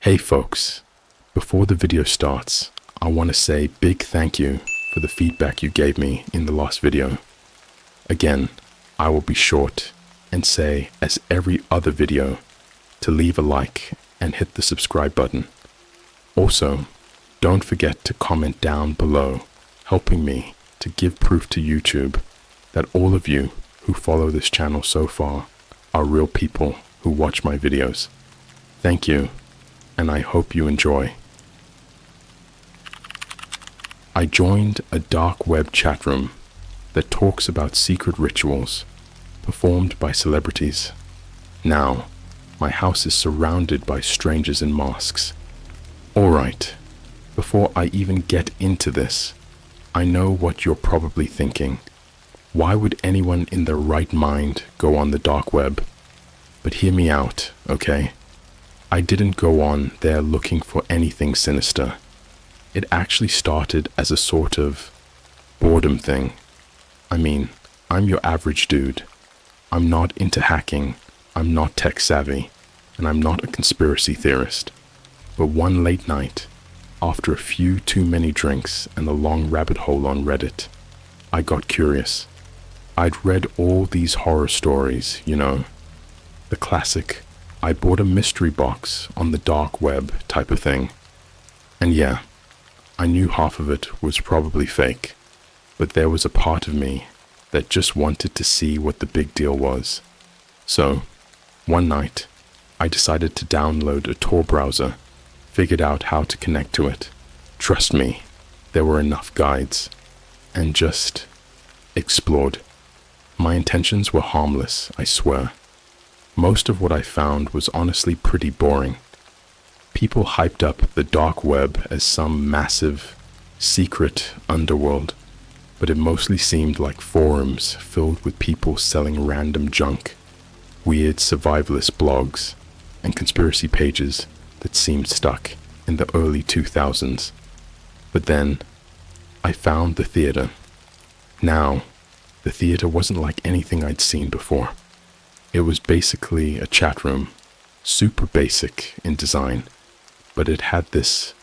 Hey folks, before the video starts, I want to say big thank you for the feedback you gave me in the last video. Again, I will be short and say, as every other video, to leave a like and hit the subscribe button. Also, don't forget to comment down below, helping me to give proof to YouTube that all of you who follow this channel so far are real people who watch my videos. Thank you, and I hope you enjoy. I joined a dark web chat room that talks about secret rituals performed by celebrities. Now, my house is surrounded by strangers in masks. Alright, before I even get into this, I know what you're probably thinking. Why would anyone in their right mind go on the dark web? But hear me out, okay? I didn't go on there looking for anything sinister. It actually started as a sort of boredom thing. I mean, I'm your average dude. I'm not into hacking, I'm not tech savvy, and I'm not a conspiracy theorist. But one late night, after a few too many drinks and a long rabbit hole on Reddit, I got curious. I'd read all these horror stories, you know, the classic, I bought a mystery box on the dark web type of thing. And yeah, I knew half of it was probably fake, but there was a part of me that just wanted to see what the big deal was. So, one night, I decided to download a Tor browser, figured out how to connect to it. Trust me, there were enough guides, and just explored. My intentions were harmless, I swear. Most of what I found was honestly pretty boring. People hyped up the dark web as some massive, secret underworld, but it mostly seemed like forums filled with people selling random junk, weird survivalist blogs, and conspiracy pages that seemed stuck in the early 2000s. But then, I found the theater. Now, the theater wasn't like anything I'd seen before. It was basically a chat room, super basic in design, but it had this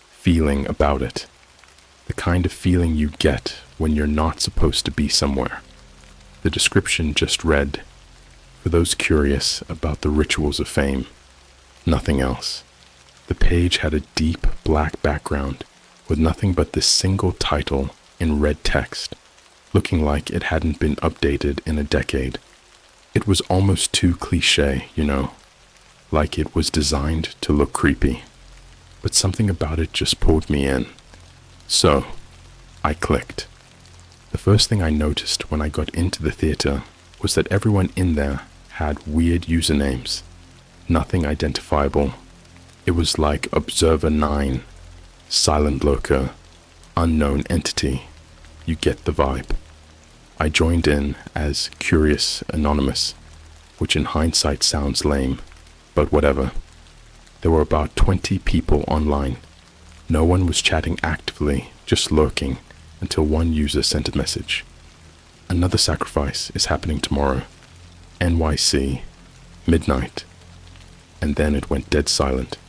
feeling about it. The kind of feeling you get when you're not supposed to be somewhere. The description just read, for those curious about the rituals of fame, nothing else. The page had a deep black background with nothing but this single title in red text, looking like it hadn't been updated in a decade. It was almost too cliché, you know, like it was designed to look creepy. But something about it just pulled me in. So, I clicked. The first thing I noticed when I got into the theater was that everyone in there had weird usernames. Nothing identifiable. It was like Observer 9, Silent Lurker, Unknown Entity. You get the vibe. I joined in as Curious Anonymous, which in hindsight sounds lame, but whatever. There were about 20 people online. No one was chatting actively, just lurking, until one user sent a message. Another sacrifice is happening tomorrow. NYC, midnight. And then it went dead silent.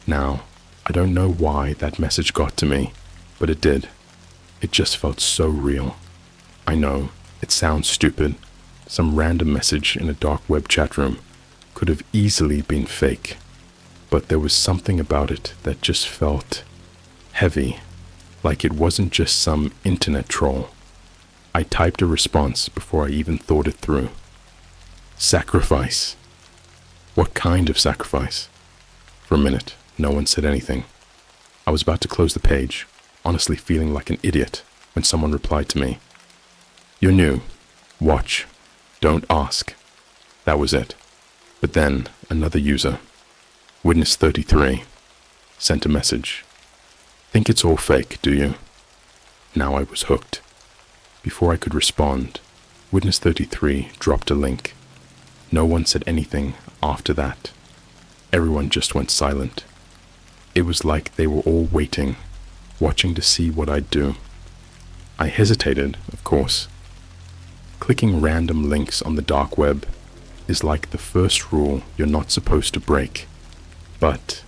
Now, I don't know why that message got to me, but it did. It just felt so real. I know, it sounds stupid. Some random message in a dark web chat room could have easily been fake, but there was something about it that just felt heavy, like it wasn't just some internet troll. I typed a response before I even thought it through. Sacrifice. What kind of sacrifice? For a minute, no one said anything. I was about to close the page, honestly feeling like an idiot, when someone replied to me. You're new. Watch. Don't ask. That was it. But then, another user, Witness 33, sent a message. Think it's all fake, do you? Now I was hooked. Before I could respond, Witness 33 dropped a link. No one said anything after that. Everyone just went silent. It was like they were all waiting, watching to see what I'd do. I hesitated, of course. Clicking random links on the dark web is like the first rule you're not supposed to break. But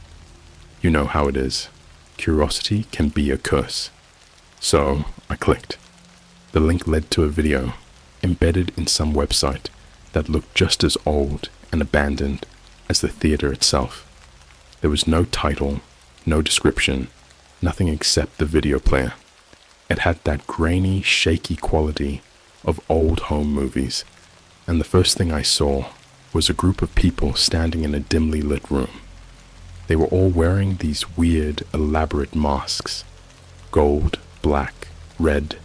You know how it is. Curiosity can be a curse. So I clicked. The link led to a video embedded in some website that looked just as old and abandoned as the theater itself. There was no title, no description, nothing except the video player. It had that grainy, shaky quality of old home movies, and the first thing I saw was a group of people standing in a dimly lit room. They were all wearing these weird, elaborate masks, gold, black, red,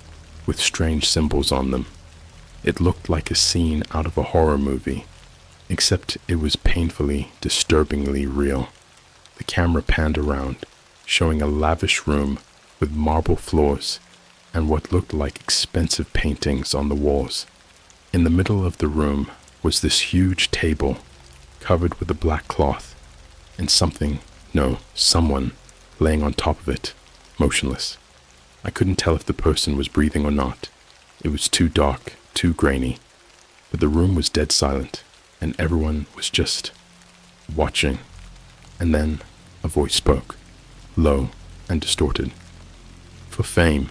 with strange symbols on them. It looked like a scene out of a horror movie, except it was painfully, disturbingly real. The camera panned around, showing a lavish room with marble floors and what looked like expensive paintings on the walls. In the middle of the room was this huge table covered with a black cloth and someone laying on top of it, motionless. I couldn't tell if the person was breathing or not. It was too dark, too grainy, but the room was dead silent and everyone was just watching. And then a voice spoke, low and distorted. For fame,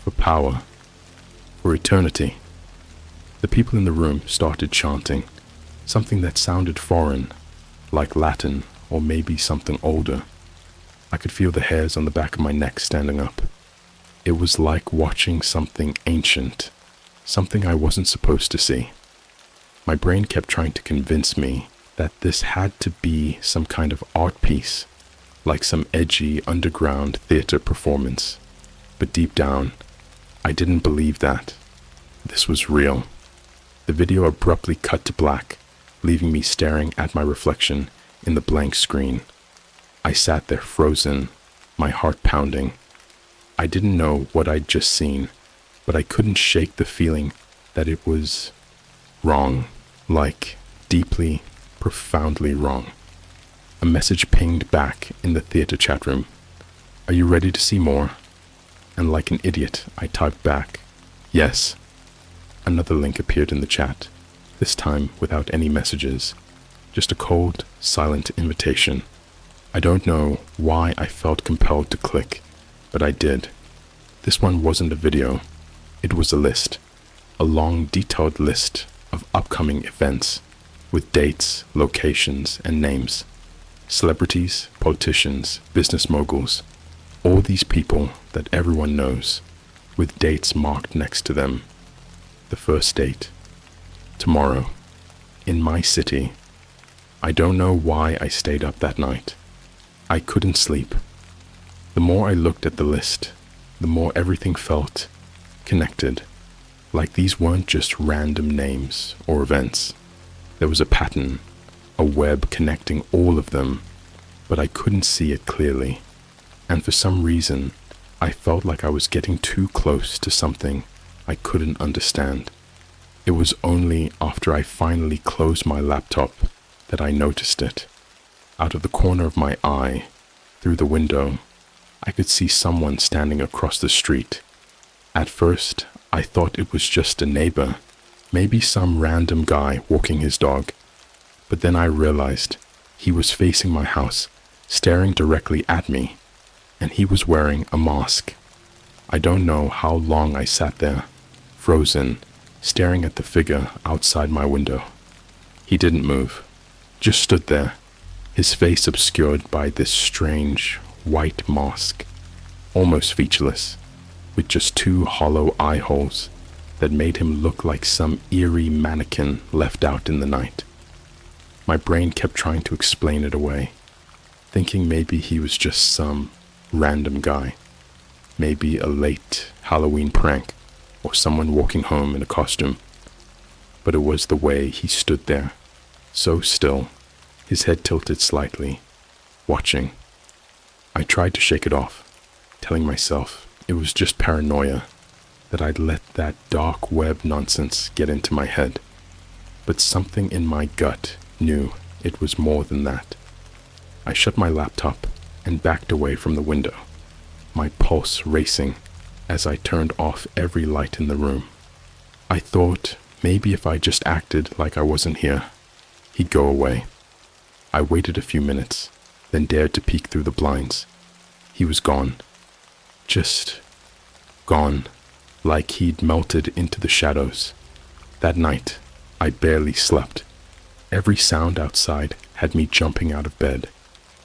for power, for eternity. The people in the room started chanting, something that sounded foreign, like Latin or maybe something older. I could feel the hairs on the back of my neck standing up. It was like watching something ancient, something I wasn't supposed to see. My brain kept trying to convince me that this had to be some kind of art piece, like some edgy underground theater performance. But deep down, I didn't believe that. This was real. The video abruptly cut to black, leaving me staring at my reflection in the blank screen. I sat there frozen, my heart pounding. I didn't know what I'd just seen, but I couldn't shake the feeling that it was wrong, like deeply, profoundly wrong. A message pinged back in the theater chat room. Are you ready to see more? And like an idiot, I typed back, yes. Another link appeared in the chat, this time without any messages, just a cold, silent invitation. I don't know why I felt compelled to click, but I did. This one wasn't a video, it was a list, a long, detailed list of upcoming events, with dates, locations, and names. Celebrities, politicians, business moguls, all these people that everyone knows, with dates marked next to them. The first date, tomorrow, in my city. I don't know why I stayed up that night. I couldn't sleep. The more I looked at the list, the more everything felt connected, like these weren't just random names or events. There was a pattern, a web connecting all of them, but I couldn't see it clearly. And for some reason, I felt like I was getting too close to something I couldn't understand. It was only after I finally closed my laptop that I noticed it. Out of the corner of my eye, through the window, I could see someone standing across the street. At first, I thought it was just a neighbor, maybe some random guy walking his dog. But then I realized he was facing my house, staring directly at me, and he was wearing a mask. I don't know how long I sat there, frozen, staring at the figure outside my window. He didn't move, just stood there, his face obscured by this strange white mask, almost featureless, with just two hollow eye holes that made him look like some eerie mannequin left out in the night. My brain kept trying to explain it away, thinking maybe he was just some random guy, maybe a late Halloween prank, or someone walking home in a costume. But it was the way he stood there, so still, his head tilted slightly, watching. I tried to shake it off, telling myself it was just paranoia, that I'd let that dark web nonsense get into my head. But something in my gut knew it was more than that. I shut my laptop and backed away from the window, my pulse racing as I turned off every light in the room. I thought maybe if I just acted like I wasn't here, he'd go away. I waited a few minutes, then dared to peek through the blinds. He was gone. Just gone, like he'd melted into the shadows. That night, I barely slept. Every sound outside had me jumping out of bed,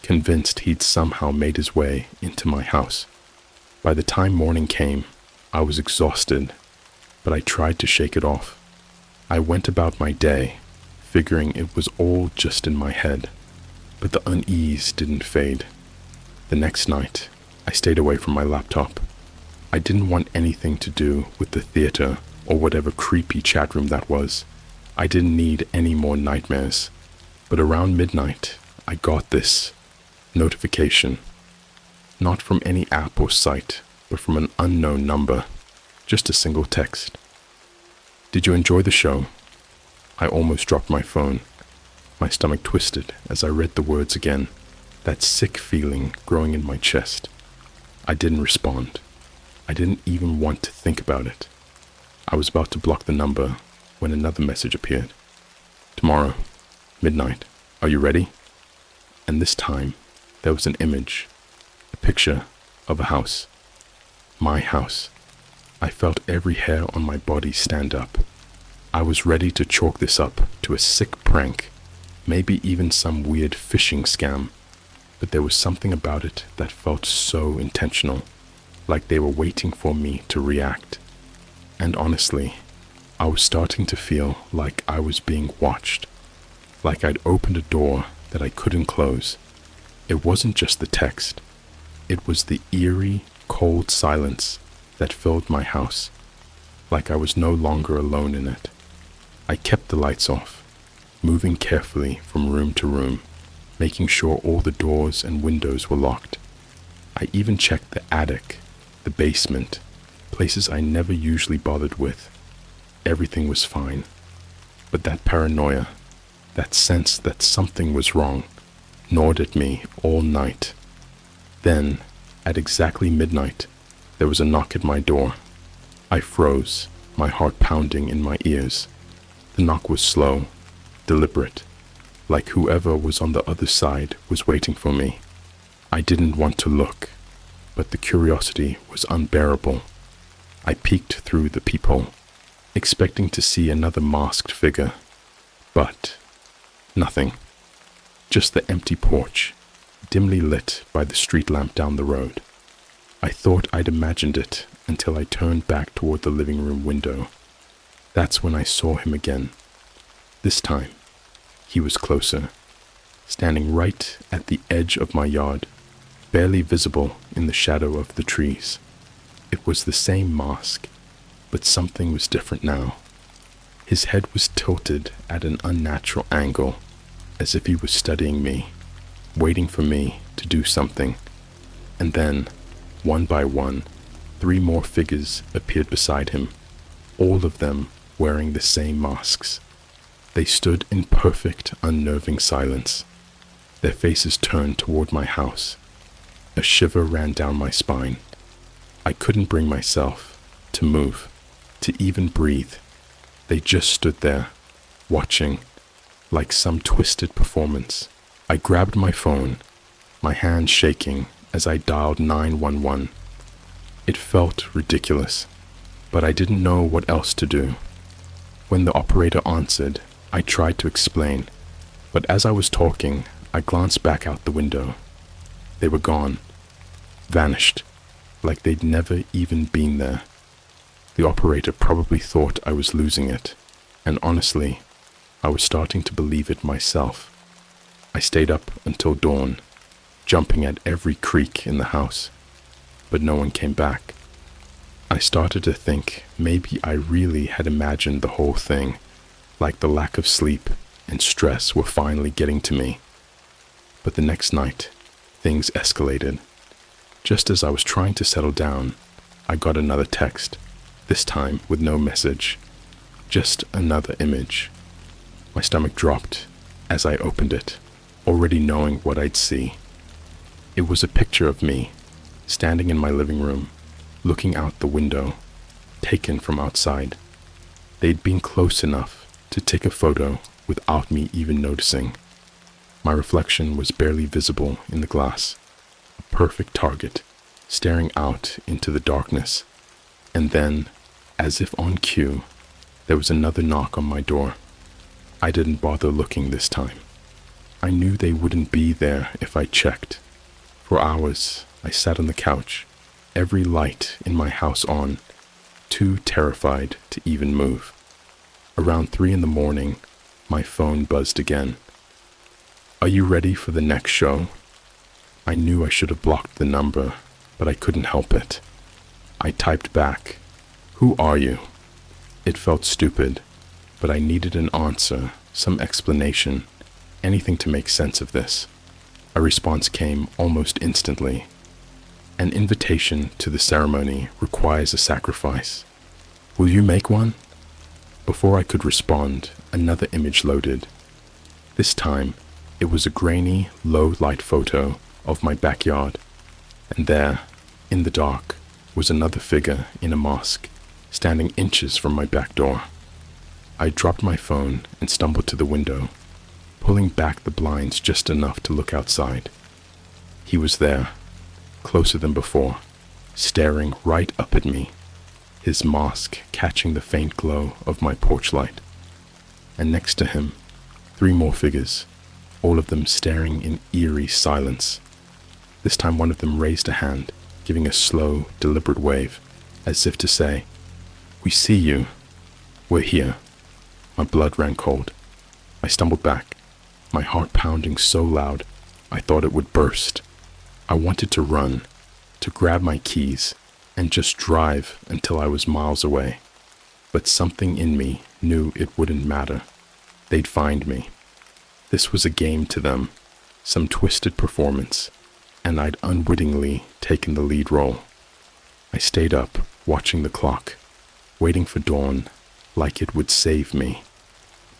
convinced he'd somehow made his way into my house. By the time morning came, I was exhausted, but I tried to shake it off. I went about my day, figuring it was all just in my head, but the unease didn't fade. The next night, I stayed away from my laptop. I didn't want anything to do with the theater or whatever creepy chat room that was. I didn't need any more nightmares. But around midnight, I got this notification. Not from any app or site, but from an unknown number. Just a single text. "Did you enjoy the show?" I almost dropped my phone. My stomach twisted as I read the words again, that sick feeling growing in my chest. I didn't respond. I didn't even want to think about it. I was about to block the number when another message appeared. "Tomorrow, midnight, are you ready?" And this time, there was an image, a picture of a house. My house. I felt every hair on my body stand up. I was ready to chalk this up to a sick prank, maybe even some weird phishing scam, but there was something about it that felt so intentional, like they were waiting for me to react. And honestly, I was starting to feel like I was being watched, like I'd opened a door that I couldn't close. It wasn't just the text. It was the eerie, cold silence that filled my house, like I was no longer alone in it. I kept the lights off, moving carefully from room to room, making sure all the doors and windows were locked. I even checked the attic, the basement, places I never usually bothered with. Everything was fine. But that paranoia, that sense that something was wrong, gnawed at me all night. Then, at exactly midnight, there was a knock at my door. I froze, my heart pounding in my ears. The knock was slow, deliberate, like whoever was on the other side was waiting for me. I didn't want to look, but the curiosity was unbearable. I peeked through the peephole, expecting to see another masked figure, but nothing. Just the empty porch, dimly lit by the street lamp down the road. I thought I'd imagined it until I turned back toward the living room window. That's when I saw him again. This time, he was closer, standing right at the edge of my yard, barely visible in the shadow of the trees. It was the same mask, but something was different now. His head was tilted at an unnatural angle, as if he was studying me, waiting for me to do something. And then, one by one, 3 more figures appeared beside him, all of them wearing the same masks. They stood in perfect, unnerving silence, their faces turned toward my house. A shiver ran down my spine. I couldn't bring myself to move, to even breathe. They just stood there, watching, like some twisted performance. I grabbed my phone, my hand shaking as I dialed 911. It felt ridiculous, but I didn't know what else to do. When the operator answered, I tried to explain, but as I was talking, I glanced back out the window. They were gone, vanished, like they'd never even been there. The operator probably thought I was losing it, and honestly, I was starting to believe it myself. I stayed up until dawn, jumping at every creak in the house, but no one came back. I started to think maybe I really had imagined the whole thing, like the lack of sleep and stress were finally getting to me. But the next night, things escalated. Just as I was trying to settle down, I got another text, this time with no message, just another image. My stomach dropped as I opened it, already knowing what I'd see. It was a picture of me, standing in my living room, looking out the window, taken from outside. They'd been close enough to take a photo without me even noticing. My reflection was barely visible in the glass, a perfect target, staring out into the darkness. And then, as if on cue, there was another knock on my door. I didn't bother looking this time. I knew they wouldn't be there if I checked. For hours, I sat on the couch, every light in my house on, too terrified to even move. Around 3 a.m, my phone buzzed again. "Are you ready for the next show?" I knew I should have blocked the number, but I couldn't help it. I typed back, "Who are you?" It felt stupid, but I needed an answer, some explanation, anything to make sense of this. A response came almost instantly. "An invitation to the ceremony requires a sacrifice. Will you make one?" Before I could respond, another image loaded. This time, it was a grainy, low-light photo of my backyard, and there, in the dark, was another figure in a mask, standing inches from my back door. I dropped my phone and stumbled to the window, pulling back the blinds just enough to look outside. He was there, closer than before, staring right up at me, his mask catching the faint glow of my porch light. And next to him, 3 more figures, all of them staring in eerie silence. This time one of them raised a hand, giving a slow, deliberate wave, as if to say, "We see you. We're here." My blood ran cold. I stumbled back, my heart pounding so loud I thought it would burst. I wanted to run, to grab my keys, and just drive until I was miles away. But something in me knew it wouldn't matter. They'd find me. This was a game to them, some twisted performance, and I'd unwittingly taken the lead role. I stayed up, watching the clock, waiting for dawn, like it would save me.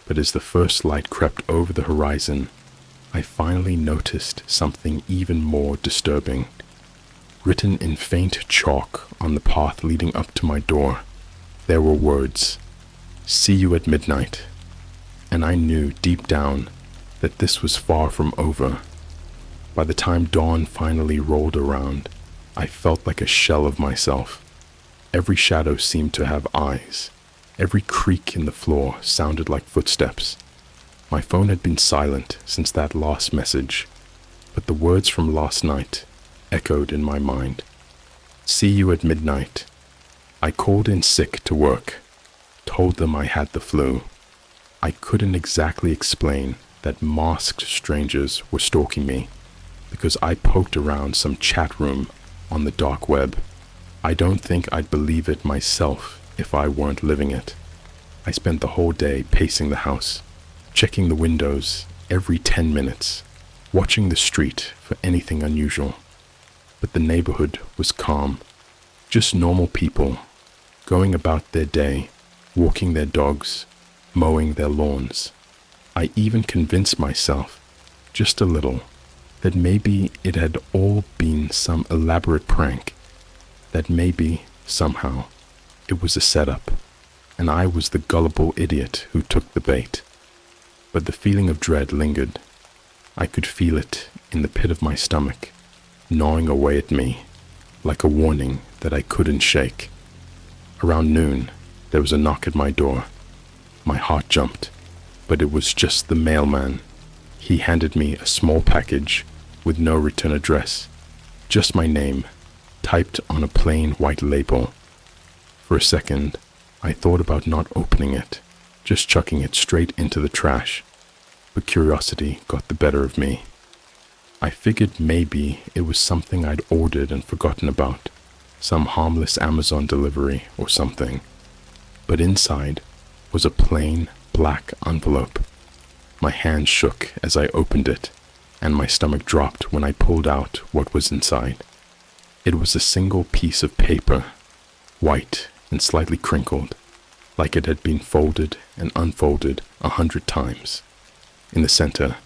But as the first light crept over the horizon, I finally noticed something even more disturbing. Written in faint chalk on the path leading up to my door, there were words, "See you at midnight." And I knew deep down that this was far from over. By the time dawn finally rolled around, I felt like a shell of myself. Every shadow seemed to have eyes. Every creak in the floor sounded like footsteps. My phone had been silent since that last message, but the words from last night echoed in my mind. "See you at midnight." I called in sick to work, told them I had the flu. I couldn't exactly explain that masked strangers were stalking me, because I poked around some chat room on the dark web. I don't think I'd believe it myself if I weren't living it. I spent the whole day pacing the house, checking the windows every 10 minutes, watching the street for anything unusual. But the neighborhood was calm, just normal people, going about their day, walking their dogs, mowing their lawns. I even convinced myself, just a little, that maybe it had all been some elaborate prank, that maybe, somehow, it was a setup, and I was the gullible idiot who took the bait. But the feeling of dread lingered. I could feel it in the pit of my stomach, gnawing away at me, like a warning that I couldn't shake. Around noon, there was a knock at my door. My heart jumped, but it was just the mailman. He handed me a small package with no return address, just my name, typed on a plain white label. For a second, I thought about not opening it, just chucking it straight into the trash, but curiosity got the better of me. I figured maybe it was something I'd ordered and forgotten about, some harmless Amazon delivery or something. But inside was a plain black envelope. My hand shook as I opened it, and my stomach dropped when I pulled out what was inside. It was a single piece of paper, white and slightly crinkled, like it had been folded and unfolded 100 times. In the center,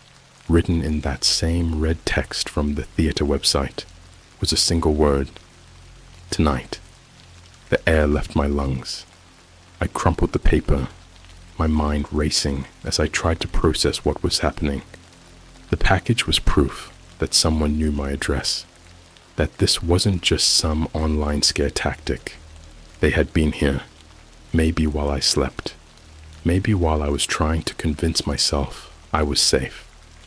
written in that same red text from the theater website, was a single word, "Tonight." The air left my lungs. I crumpled the paper, my mind racing as I tried to process what was happening. The package was proof that someone knew my address, that this wasn't just some online scare tactic. They had been here, maybe while I slept, maybe while I was trying to convince myself I was safe.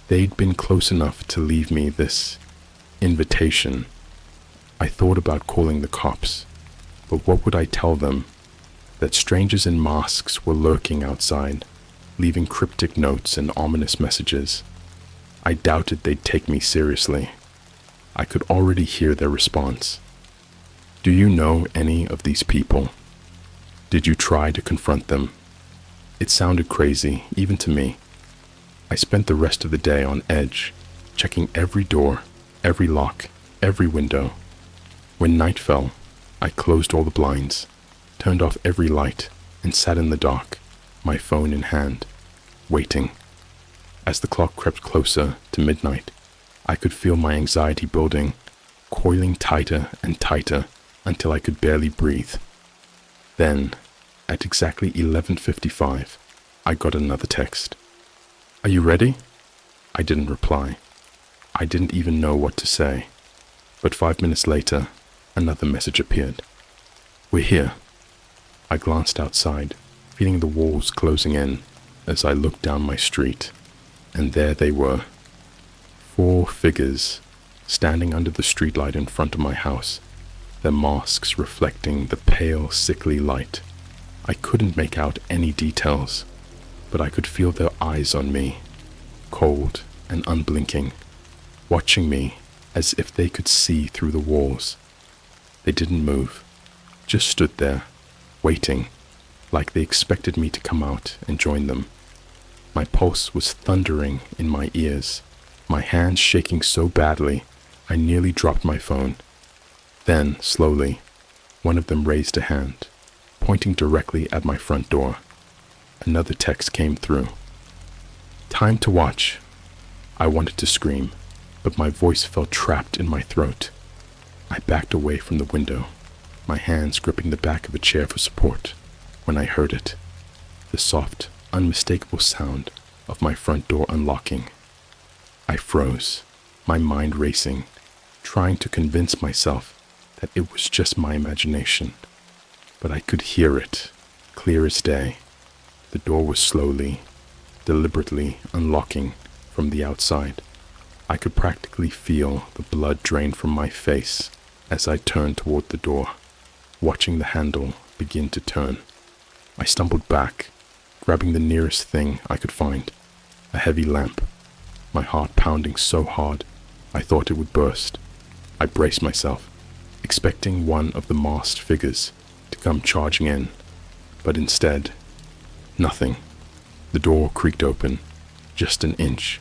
They'd been close enough to leave me this invitation. I thought about calling the cops, but what would I tell them? That strangers in masks were lurking outside, leaving cryptic notes and ominous messages. I doubted they'd take me seriously. I could already hear their response. Do you know any of these people? Did you try to confront them? It sounded crazy, even to me. I spent the rest of the day on edge, checking every door, every lock, every window. When night fell, I closed all the blinds, turned off every light, and sat in the dark, my phone in hand, waiting. As the clock crept closer to midnight, I could feel my anxiety building, coiling tighter and tighter until I could barely breathe. Then, at exactly 11:55, I got another text. Are you ready? I didn't reply. I didn't even know what to say. But 5 minutes later, another message appeared. We're here. I glanced outside, feeling the walls closing in as I looked down my street, and there they were. 4 figures standing under the streetlight in front of my house, their masks reflecting the pale, sickly light. I couldn't make out any details, but I could feel their eyes on me, cold and unblinking, watching me as if they could see through the walls. They didn't move, just stood there, waiting, like they expected me to come out and join them. My pulse was thundering in my ears, my hands shaking so badly I nearly dropped my phone. Then, slowly, one of them raised a hand, pointing directly at my front door. Another text came through. Time to watch. I wanted to scream, but my voice felt trapped in my throat. I backed away from the window, my hands gripping the back of a chair for support, when I heard it. The soft, unmistakable sound of my front door unlocking. I froze, my mind racing, trying to convince myself that it was just my imagination. But I could hear it, clear as day. The door was slowly, deliberately unlocking from the outside. I could practically feel the blood drain from my face as I turned toward the door, watching the handle begin to turn. I stumbled back, grabbing the nearest thing I could find, a heavy lamp, my heart pounding so hard I thought it would burst. I braced myself, expecting one of the masked figures to come charging in, but instead, nothing. The door creaked open, just an inch,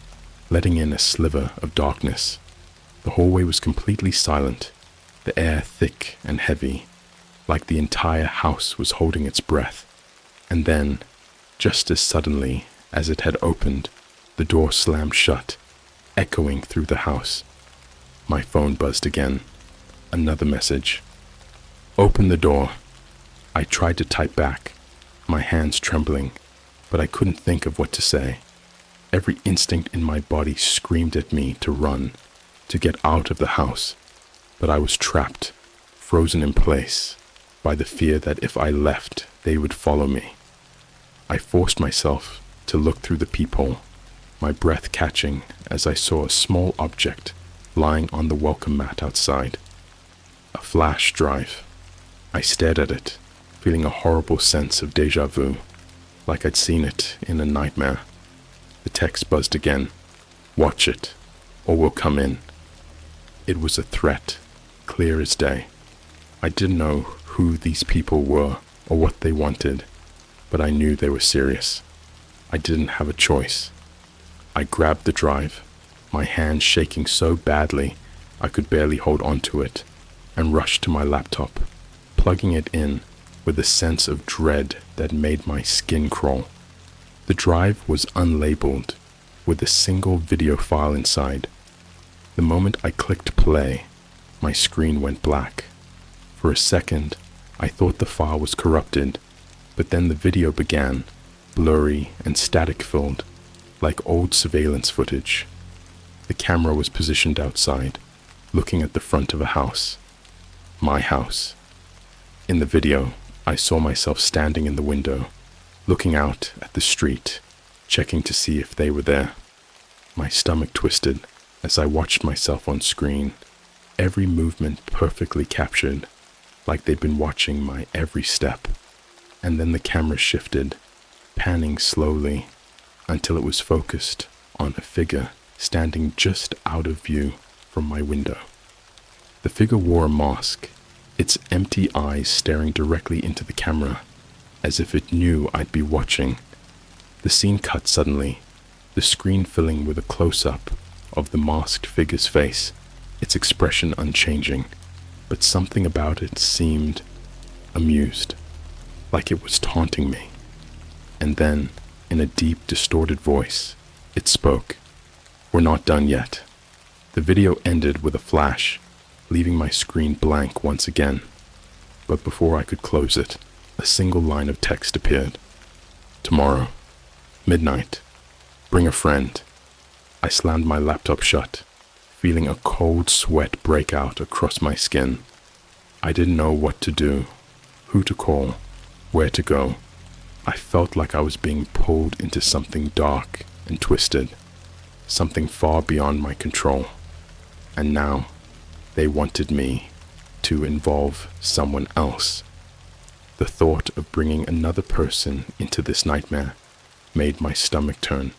letting in a sliver of darkness. The hallway was completely silent, the air thick and heavy, like the entire house was holding its breath. And then, just as suddenly as it had opened, the door slammed shut, echoing through the house. My phone buzzed again. Another message. Open the door. I tried to type back, my hands trembling, but I couldn't think of what to say. Every instinct in my body screamed at me to run, to get out of the house, but I was trapped, frozen in place, by the fear that if I left, they would follow me. I forced myself to look through the peephole, my breath catching as I saw a small object lying on the welcome mat outside. A flash drive. I stared at it, feeling a horrible sense of déjà vu, like I'd seen it in a nightmare. The text buzzed again. Watch it, or we'll come in. It was a threat, clear as day. I didn't know who these people were or what they wanted, but I knew they were serious. I didn't have a choice. I grabbed the drive, my hand shaking so badly I could barely hold onto it, and rushed to my laptop, plugging it in with a sense of dread that made my skin crawl. The drive was unlabeled, with a single video file inside. The moment I clicked play, my screen went black. For a second, I thought the file was corrupted, but then the video began, blurry and static-filled, like old surveillance footage. The camera was positioned outside, looking at the front of a house. My house. In the video, I saw myself standing in the window, looking out at the street, checking to see if they were there. My stomach twisted as I watched myself on screen, every movement perfectly captured, like they'd been watching my every step. And then the camera shifted, panning slowly until it was focused on a figure standing just out of view from my window. The figure wore a mask, its empty eyes staring directly into the camera, as if it knew I'd be watching. The scene cut suddenly, the screen filling with a close-up of the masked figure's face, its expression unchanging, but something about it seemed amused, like it was taunting me. And then, in a deep, distorted voice, it spoke. "We're not done yet." The video ended with a flash, leaving my screen blank once again. But before I could close it, a single line of text appeared. "Tomorrow, midnight, bring a friend." I slammed my laptop shut, feeling a cold sweat break out across my skin. I didn't know what to do, who to call, where to go. I felt like I was being pulled into something dark and twisted, something far beyond my control. And now, they wanted me to involve someone else. The thought of bringing another person into this nightmare made my stomach turn,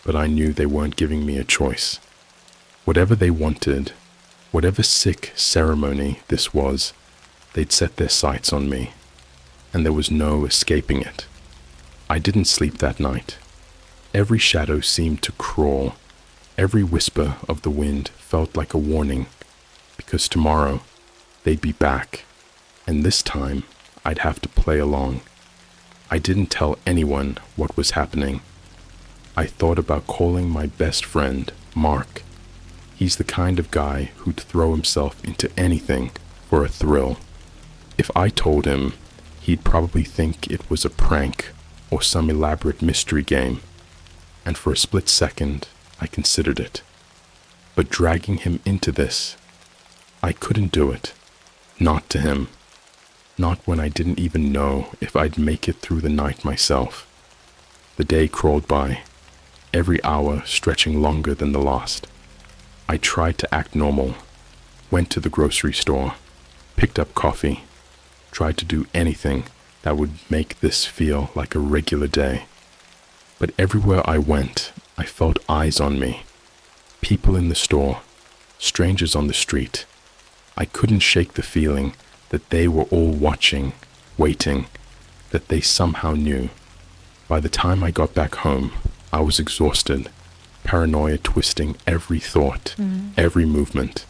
but I knew they weren't giving me a choice. Whatever they wanted, whatever sick ceremony this was, they'd set their sights on me, and there was no escaping it. I didn't sleep that night. Every shadow seemed to crawl. Every whisper of the wind felt like a warning, because tomorrow they'd be back, and this time I'd have to play along. I didn't tell anyone what was happening. I thought about calling my best friend, Mark. He's the kind of guy who'd throw himself into anything for a thrill. If I told him, he'd probably think it was a prank or some elaborate mystery game, and for a split second, I considered it. But dragging him into this, I couldn't do it. Not to him. Not when I didn't even know if I'd make it through the night myself. The day crawled by, every hour stretching longer than the last. I tried to act normal, went to the grocery store, picked up coffee, tried to do anything that would make this feel like a regular day. But everywhere I went, I felt eyes on me. People in the store, strangers on the street. I couldn't shake the feeling that they were all watching, waiting, that they somehow knew. By the time I got back home, I was exhausted, paranoia twisting every thought, every movement.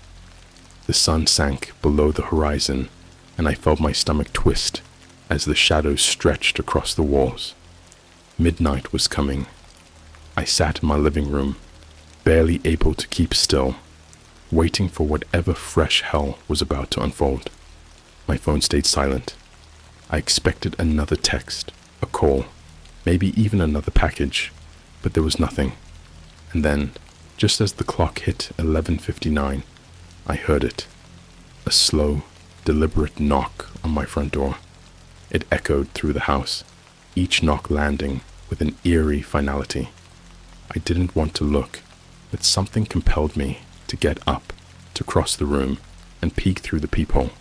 The sun sank below the horizon, and I felt my stomach twist as the shadows stretched across the walls. Midnight was coming. I sat in my living room, barely able to keep still, waiting for whatever fresh hell was about to unfold. My phone stayed silent. I expected another text, a call, maybe even another package, but there was nothing. And then, just as the clock hit 11:59, I heard it. A slow, deliberate knock on my front door. It echoed through the house, each knock landing with an eerie finality. I didn't want to look, but something compelled me to get up, to cross the room, and peek through the peephole.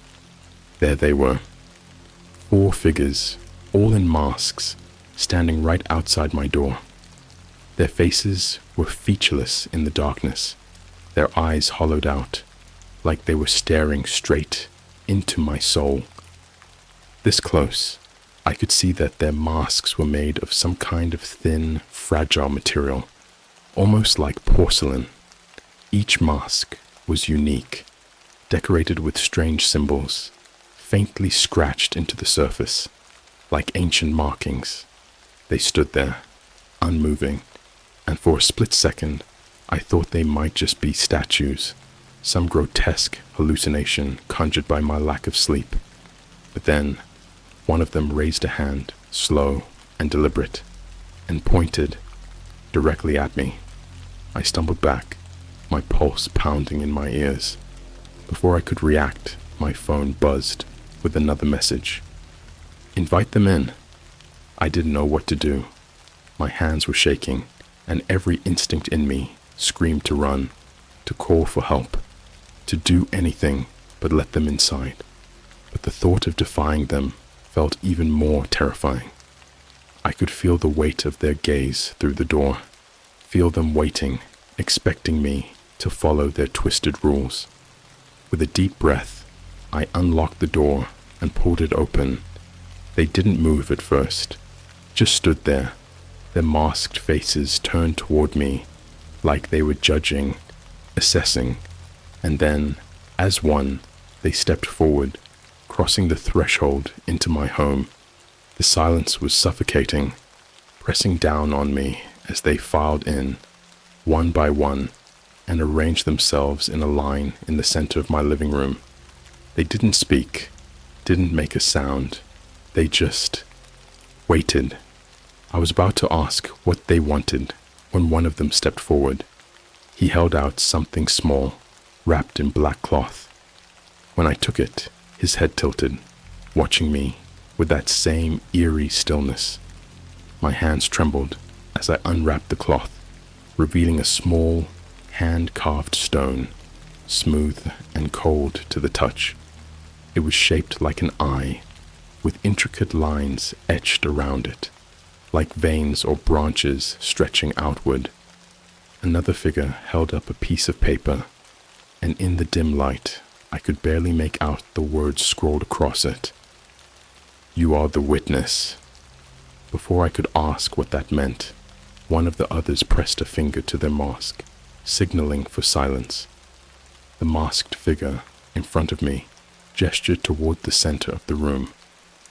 There they were. 4 figures, all in masks, standing right outside my door. Their faces were featureless in the darkness, their eyes hollowed out, like they were staring straight into my soul. This close, I could see that their masks were made of some kind of thin, fragile material, almost like porcelain. Each mask was unique, decorated with strange symbols, faintly scratched into the surface, like ancient markings. They stood there, unmoving, and for a split second, I thought they might just be statues, some grotesque hallucination conjured by my lack of sleep. But then, one of them raised a hand, slow and deliberate, and pointed directly at me. I stumbled back, my pulse pounding in my ears. Before I could react, my phone buzzed with another message. Invite them in. I didn't know what to do. My hands were shaking, and every instinct in me screamed to run, to call for help, to do anything but let them inside. But the thought of defying them felt even more terrifying. I could feel the weight of their gaze through the door, feel them waiting, expecting me to follow their twisted rules. With a deep breath, I unlocked the door and pulled it open. They didn't move at first, just stood there, their masked faces turned toward me like they were judging, assessing, and then, as one, they stepped forward, crossing the threshold into my home. The silence was suffocating, pressing down on me as they filed in, one by one, and arranged themselves in a line in the center of my living room. They didn't speak, didn't make a sound. They just waited. I was about to ask what they wanted when one of them stepped forward. He held out something small, wrapped in black cloth. When I took it, his head tilted, watching me with that same eerie stillness. My hands trembled as I unwrapped the cloth, revealing a small, hand-carved stone, smooth and cold to the touch. It was shaped like an eye, with intricate lines etched around it, like veins or branches stretching outward. Another figure held up a piece of paper, and in the dim light, I could barely make out the words scrawled across it. You are the witness. Before I could ask what that meant, one of the others pressed a finger to their mask, signaling for silence. The masked figure in front of me gestured toward the center of the room,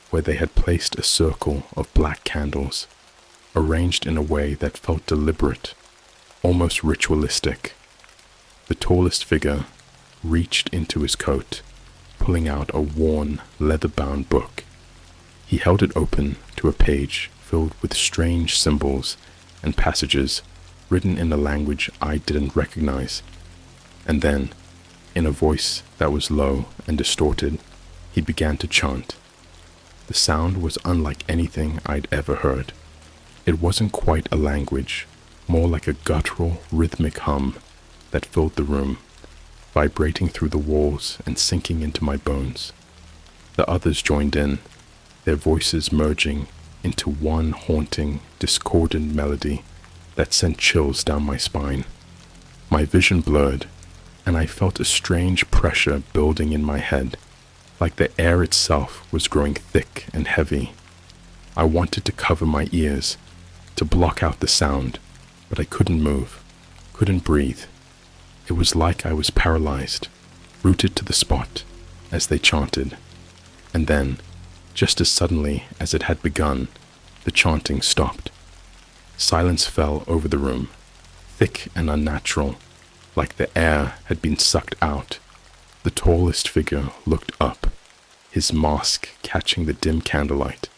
where they had placed a circle of black candles, arranged in a way that felt deliberate, almost ritualistic. The tallest figure reached into his coat, pulling out a worn, leather-bound book. He held it open to a page filled with strange symbols and passages written in a language I didn't recognize. And then, in a voice that was low and distorted, he began to chant. The sound was unlike anything I'd ever heard. It wasn't quite a language, more like a guttural, rhythmic hum that filled the room, vibrating through the walls and sinking into my bones. The others joined in, their voices merging into one haunting, discordant melody that sent chills down my spine. My vision blurred, and I felt a strange pressure building in my head, like the air itself was growing thick and heavy. I wanted to cover my ears, to block out the sound, but I couldn't move, couldn't breathe. It was like I was paralyzed, rooted to the spot as they chanted. And then, just as suddenly as it had begun, the chanting stopped. Silence fell over the room, thick and unnatural, like the air had been sucked out. The tallest figure looked up, his mask catching the dim candlelight,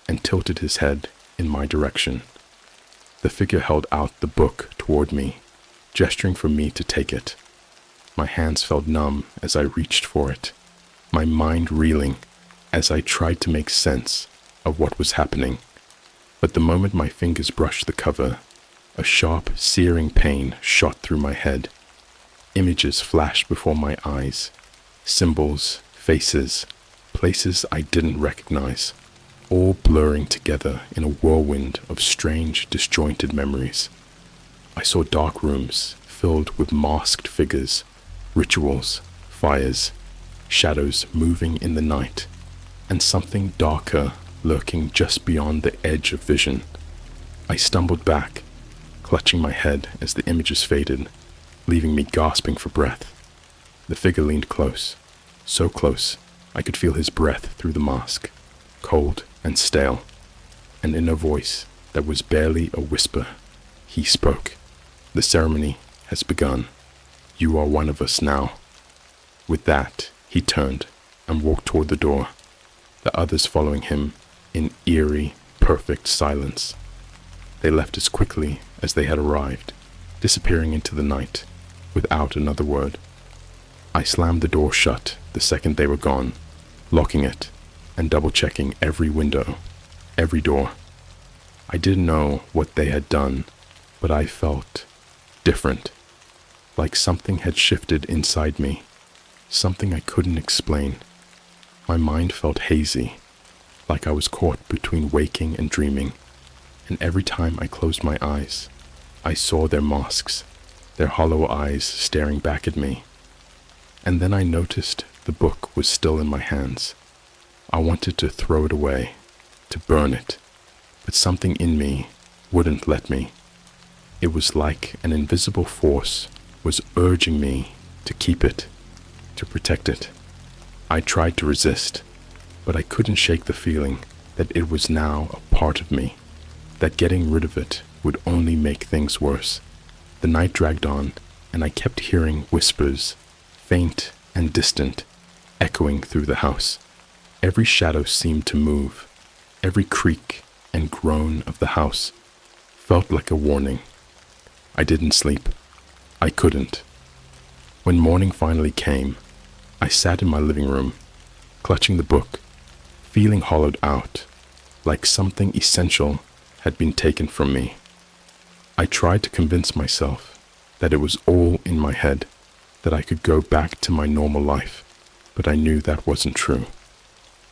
and tilted his head in my direction. The figure held out the book toward me, gesturing for me to take it. My hands felt numb as I reached for it, my mind reeling as I tried to make sense of what was happening. But the moment my fingers brushed the cover, a sharp, searing pain shot through my head. Images flashed before my eyes, symbols, faces, places I didn't recognize, all blurring together in a whirlwind of strange, disjointed memories. I saw dark rooms filled with masked figures, rituals, fires, shadows moving in the night, and something darker lurking just beyond the edge of vision. I stumbled back, clutching my head as the images faded, leaving me gasping for breath. The figure leaned close, so close I could feel his breath through the mask, cold and stale, and in a voice that was barely a whisper, he spoke. The ceremony has begun. You are one of us now. With that, he turned and walked toward the door, the others following him in eerie, perfect silence. They left as quickly as they had arrived, disappearing into the night, without another word. I slammed the door shut the second they were gone, locking it and double-checking every window, every door. I didn't know what they had done, but I felt different, like something had shifted inside me, something I couldn't explain. My mind felt hazy, like I was caught between waking and dreaming, and every time I closed my eyes, I saw their masks, their hollow eyes staring back at me. And then I noticed the book was still in my hands. I wanted to throw it away, to burn it, but something in me wouldn't let me. It was like an invisible force was urging me to keep it, to protect it. I tried to resist, but I couldn't shake the feeling that it was now a part of me, that getting rid of it would only make things worse. The night dragged on, and I kept hearing whispers, faint and distant, echoing through the house. Every shadow seemed to move. Every creak and groan of the house felt like a warning. I didn't sleep. I couldn't. When morning finally came, I sat in my living room, clutching the book, feeling hollowed out, like something essential had been taken from me. I tried to convince myself that it was all in my head, that I could go back to my normal life, but I knew that wasn't true.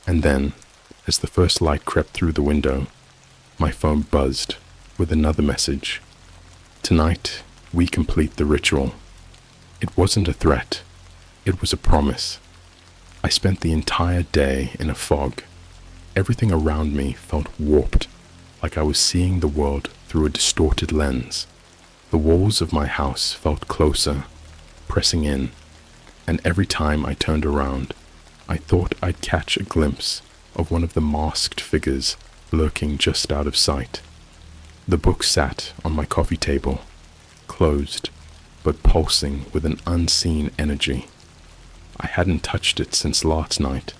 And then, as the first light crept through the window, my phone buzzed with another message. Tonight, we complete the ritual. It wasn't a threat. It was a promise. I spent the entire day in a fog. Everything around me felt warped, like I was seeing the world through a distorted lens. The walls of my house felt closer, pressing in, and every time I turned around, I thought I'd catch a glimpse of one of the masked figures lurking just out of sight. The book sat on my coffee table, closed, but pulsing with an unseen energy. I hadn't touched it since last night,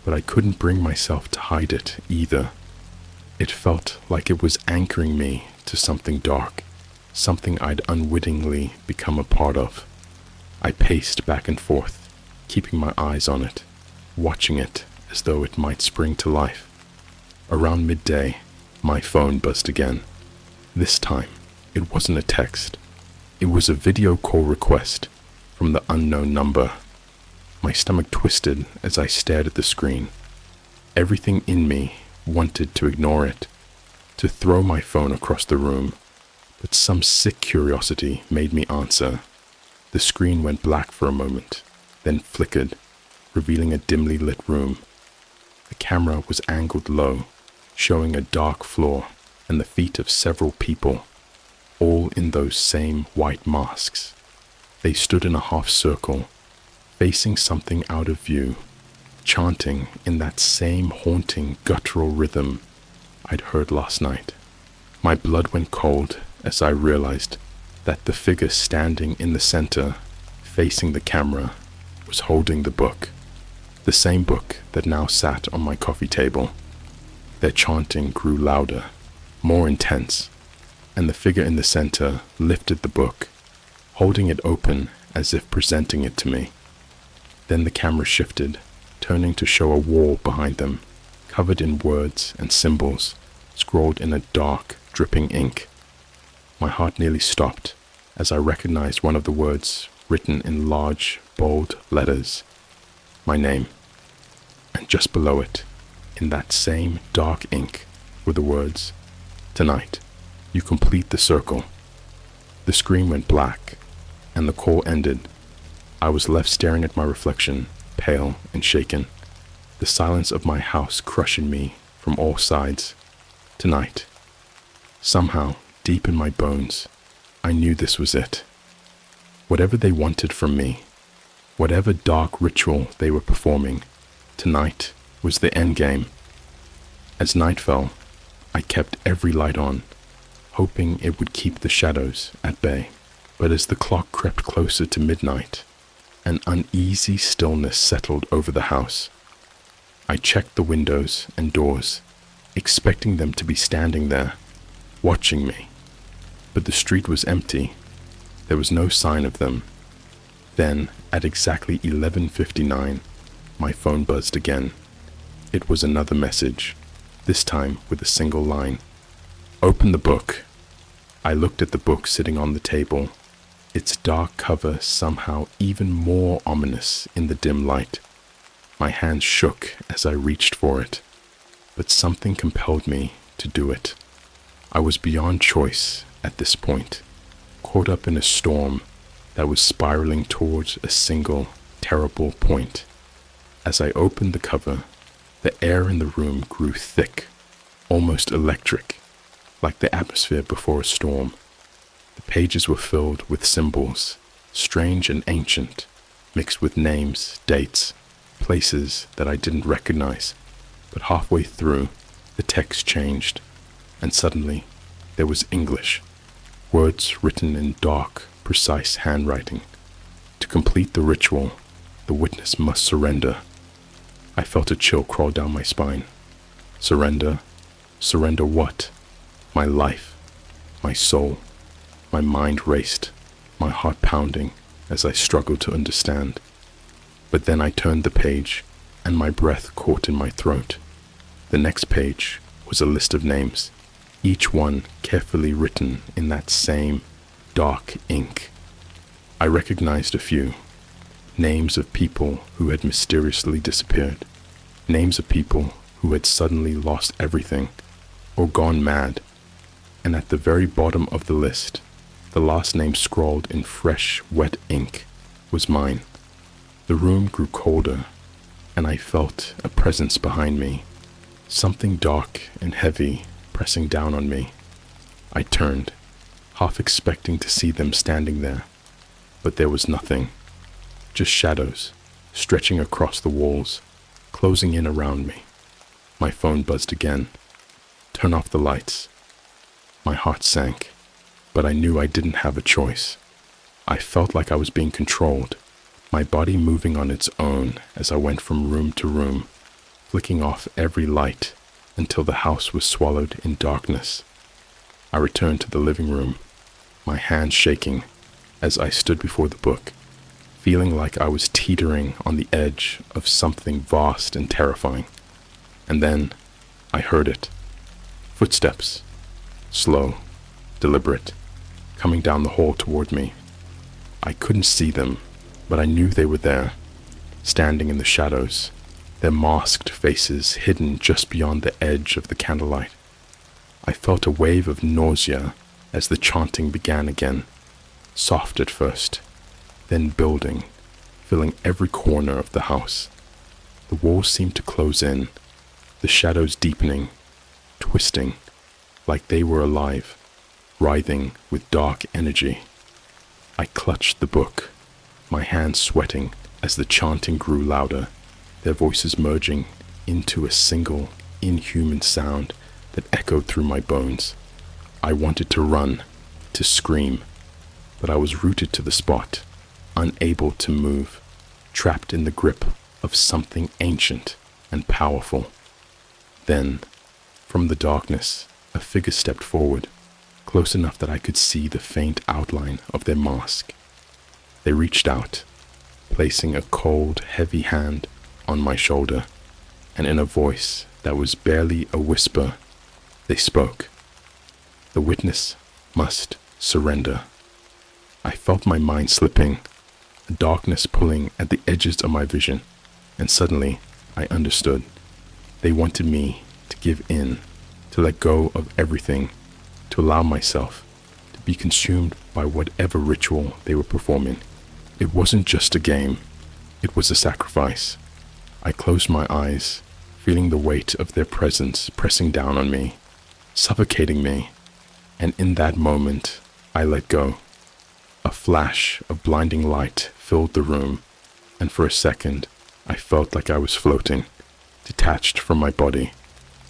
but I couldn't bring myself to hide it either. It felt like it was anchoring me to something dark, something I'd unwittingly become a part of. I paced back and forth, keeping my eyes on it, watching it as though it might spring to life. Around midday, my phone buzzed again. This time, it wasn't a text. It was a video call request from the unknown number. My stomach twisted as I stared at the screen. Everything in me wanted to ignore it, to throw my phone across the room, but some sick curiosity made me answer. The screen went black for a moment, then flickered, revealing a dimly lit room. The camera was angled low, showing a dark floor and the feet of several people, all in those same white masks. They stood in a half circle, facing something out of view, chanting in that same haunting guttural rhythm I'd heard last night. My blood went cold as I realized that the figure standing in the center, facing the camera, was holding the book, the same book that now sat on my coffee table. Their chanting grew louder, more intense, and the figure in the center lifted the book, holding it open as if presenting it to me. Then the camera shifted, turning to show a wall behind them, covered in words and symbols, scrawled in a dark, dripping ink. My heart nearly stopped as I recognized one of the words written in large, bold letters. My name. And just below it, in that same dark ink, were the words, "Tonight, you complete the circle." The screen went black, and the call ended. I was left staring at my reflection, pale and shaken, the silence of my house crushing me from all sides. Tonight. Somehow, deep in my bones, I knew this was it. Whatever they wanted from me, whatever dark ritual they were performing, tonight was the endgame. As night fell, I kept every light on, hoping it would keep the shadows at bay. But as the clock crept closer to midnight, an uneasy stillness settled over the house. I checked the windows and doors, expecting them to be standing there, watching me. But the street was empty. There was no sign of them, Then, at exactly 11:59, my phone buzzed again. It was another message, this time with a single line. "Open the book." I looked at the book sitting on the table, its dark cover somehow even more ominous in the dim light. My hands shook as I reached for it, but something compelled me to do it. I was beyond choice at this point, caught up in a storm that was spiraling towards a single, terrible point. As I opened the cover, the air in the room grew thick, almost electric, like the atmosphere before a storm. The pages were filled with symbols, strange and ancient, mixed with names, dates, places that I didn't recognize. But halfway through, the text changed, and suddenly there was English, words written in dark, precise handwriting. To complete the ritual, the witness must surrender. I felt a chill crawl down my spine. Surrender? Surrender what? My life, my soul. My mind raced, my heart pounding as I struggled to understand. But then I turned the page, and my breath caught in my throat. The next page was a list of names, each one carefully written in that same dark ink. I recognized a few. Names of people who had mysteriously disappeared. Names of people who had suddenly lost everything or gone mad. And at the very bottom of the list, the last name scrawled in fresh, wet ink was mine. The room grew colder, and I felt a presence behind me, something dark and heavy pressing down on me. I turned, half expecting to see them standing there, but there was nothing, just shadows stretching across the walls, closing in around me. My phone buzzed again. Turn off the lights. My heart sank, but I knew I didn't have a choice. I felt like I was being controlled, my body moving on its own as I went from room to room, flicking off every light until the house was swallowed in darkness. I returned to the living room, my hands shaking as I stood before the book, feeling like I was teetering on the edge of something vast and terrifying. And then I heard it. Footsteps, slow, deliberate, coming down the hall toward me. I couldn't see them, but I knew they were there, standing in the shadows, their masked faces hidden just beyond the edge of the candlelight. I felt a wave of nausea as the chanting began again, soft at first, then building, filling every corner of the house. The walls seemed to close in, the shadows deepening, twisting, like they were alive, writhing with dark energy. I clutched the book, my hands sweating as the chanting grew louder, their voices merging into a single, inhuman sound that echoed through my bones. I wanted to run, to scream, but I was rooted to the spot, unable to move, trapped in the grip of something ancient and powerful. Then, from the darkness, a figure stepped forward, close enough that I could see the faint outline of their mask. They reached out, placing a cold, heavy hand on my shoulder, and in a voice that was barely a whisper, they spoke. The witness must surrender. I felt my mind slipping, a darkness pulling at the edges of my vision, and suddenly I understood. They wanted me to give in, to let go of everything, to allow myself to be consumed by whatever ritual they were performing. It wasn't just a game, it was a sacrifice. I closed my eyes, feeling the weight of their presence pressing down on me, suffocating me, and in that moment, I let go. A flash of blinding light filled the room, and for a second, I felt like I was floating, detached from my body,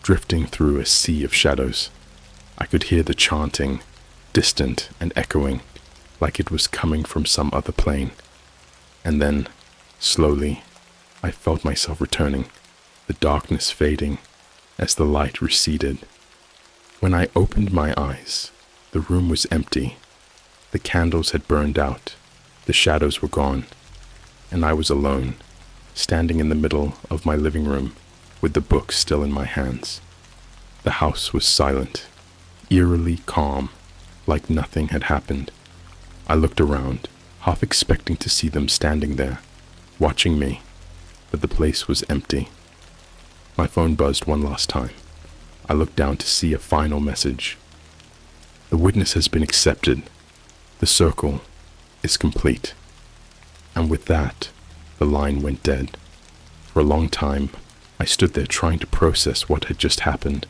drifting through a sea of shadows. I could hear the chanting, distant and echoing, like it was coming from some other plane. And then, slowly, I felt myself returning, the darkness fading as the light receded. When I opened my eyes, the room was empty. The candles had burned out, The shadows were gone, and I was alone, standing in the middle of my living room with the book still in my hands. The house was silent, eerily calm, like nothing had happened. I looked around, half expecting to see them standing there, watching me, but the place was empty. My phone buzzed one last time. I looked down to see a final message. The witness has been accepted. The circle is complete. And with that, the line went dead. For a long time, I stood there trying to process what had just happened.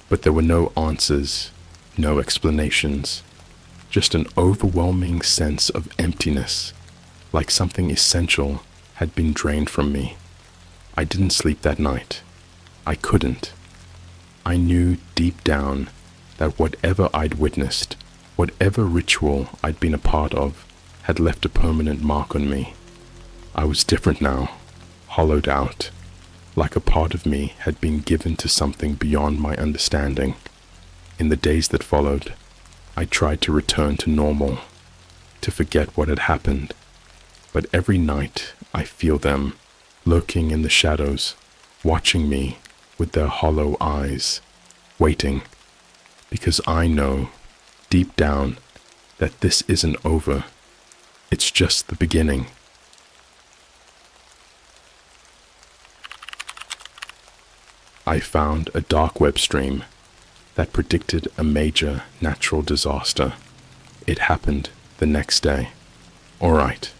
But there were no answers, no explanations, just an overwhelming sense of emptiness, like something essential had been drained from me. I didn't sleep that night. I couldn't. I knew deep down that whatever I'd witnessed, whatever ritual I'd been a part of, had left a permanent mark on me. I was different now, hollowed out, like a part of me had been given to something beyond my understanding. In the days that followed, I tried to return to normal, to forget what had happened. But every night I feel them, lurking in the shadows, watching me with their hollow eyes, waiting, because I know, deep down, that this isn't over. It's just the beginning. I found a dark web stream that predicted a major natural disaster. It happened the next day. All right,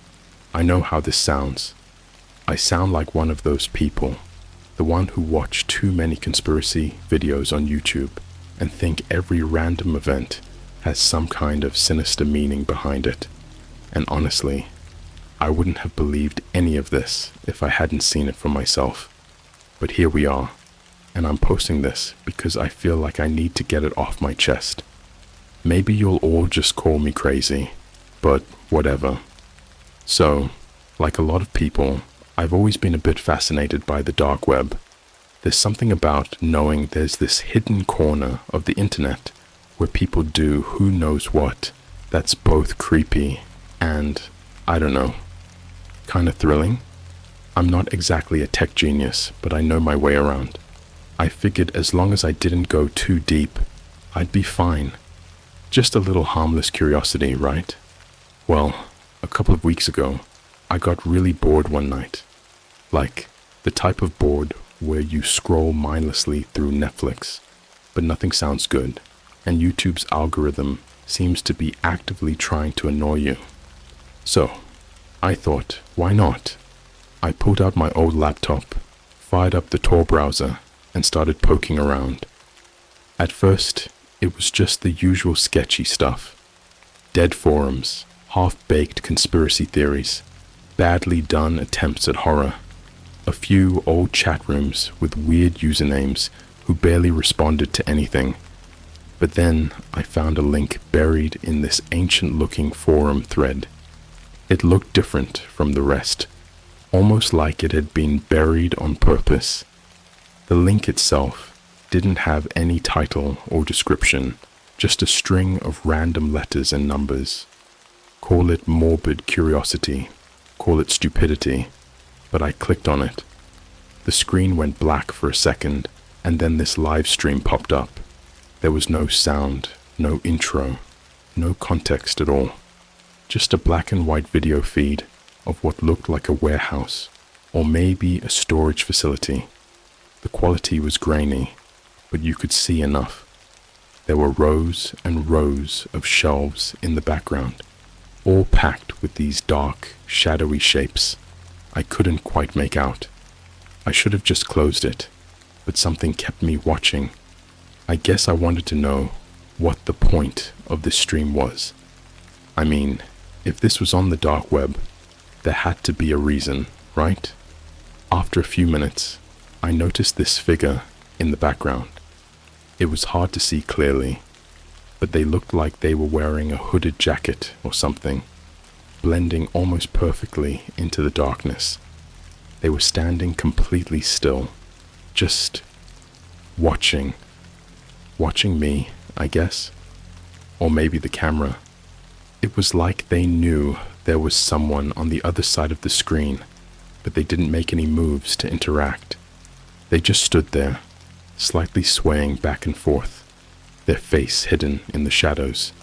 I know how this sounds. I sound like one of those people, the one who watch too many conspiracy videos on YouTube and think every random event has some kind of sinister meaning behind it. And honestly, I wouldn't have believed any of this if I hadn't seen it for myself. But here we are. And I'm posting this because I feel like I need to get it off my chest. Maybe you'll all just call me crazy, but whatever. So, like a lot of people, I've always been a bit fascinated by the dark web. There's something about knowing there's this hidden corner of the internet where people do who knows what that's both creepy and, I don't know, kind of thrilling. I'm not exactly a tech genius, but I know my way around. I figured as long as I didn't go too deep, I'd be fine. Just a little harmless curiosity, right? Well, a couple of weeks ago, I got really bored one night. Like the type of bored where you scroll mindlessly through Netflix, but nothing sounds good, and YouTube's algorithm seems to be actively trying to annoy you. So, I thought, why not? I pulled out my old laptop, fired up the Tor browser, and started poking around. At first, it was just the usual sketchy stuff. Dead forums, half-baked conspiracy theories, badly done attempts at horror, a few old chat rooms with weird usernames who barely responded to anything. But then I found a link buried in this ancient-looking forum thread. It looked different from the rest, almost like it had been buried on purpose. The link itself didn't have any title or description, just a string of random letters and numbers. Call it morbid curiosity, call it stupidity, but I clicked on it. The screen went black for a second, and then this live stream popped up. There was no sound, no intro, no context at all. Just a black and white video feed of what looked like a warehouse, or maybe a storage facility. The quality was grainy, but you could see enough. There were rows and rows of shelves in the background, all packed with these dark, shadowy shapes I couldn't quite make out. I should have just closed it, but something kept me watching. I guess I wanted to know what the point of this stream was. I mean, if this was on the dark web, there had to be a reason, right? After a few minutes, I noticed this figure in the background. It was hard to see clearly, but they looked like they were wearing a hooded jacket or something, blending almost perfectly into the darkness. They were standing completely still, just watching me, I guess, or maybe the camera. It was like they knew there was someone on the other side of the screen, but they didn't make any moves to interact. They just stood there, slightly swaying back and forth, their face hidden in the shadows.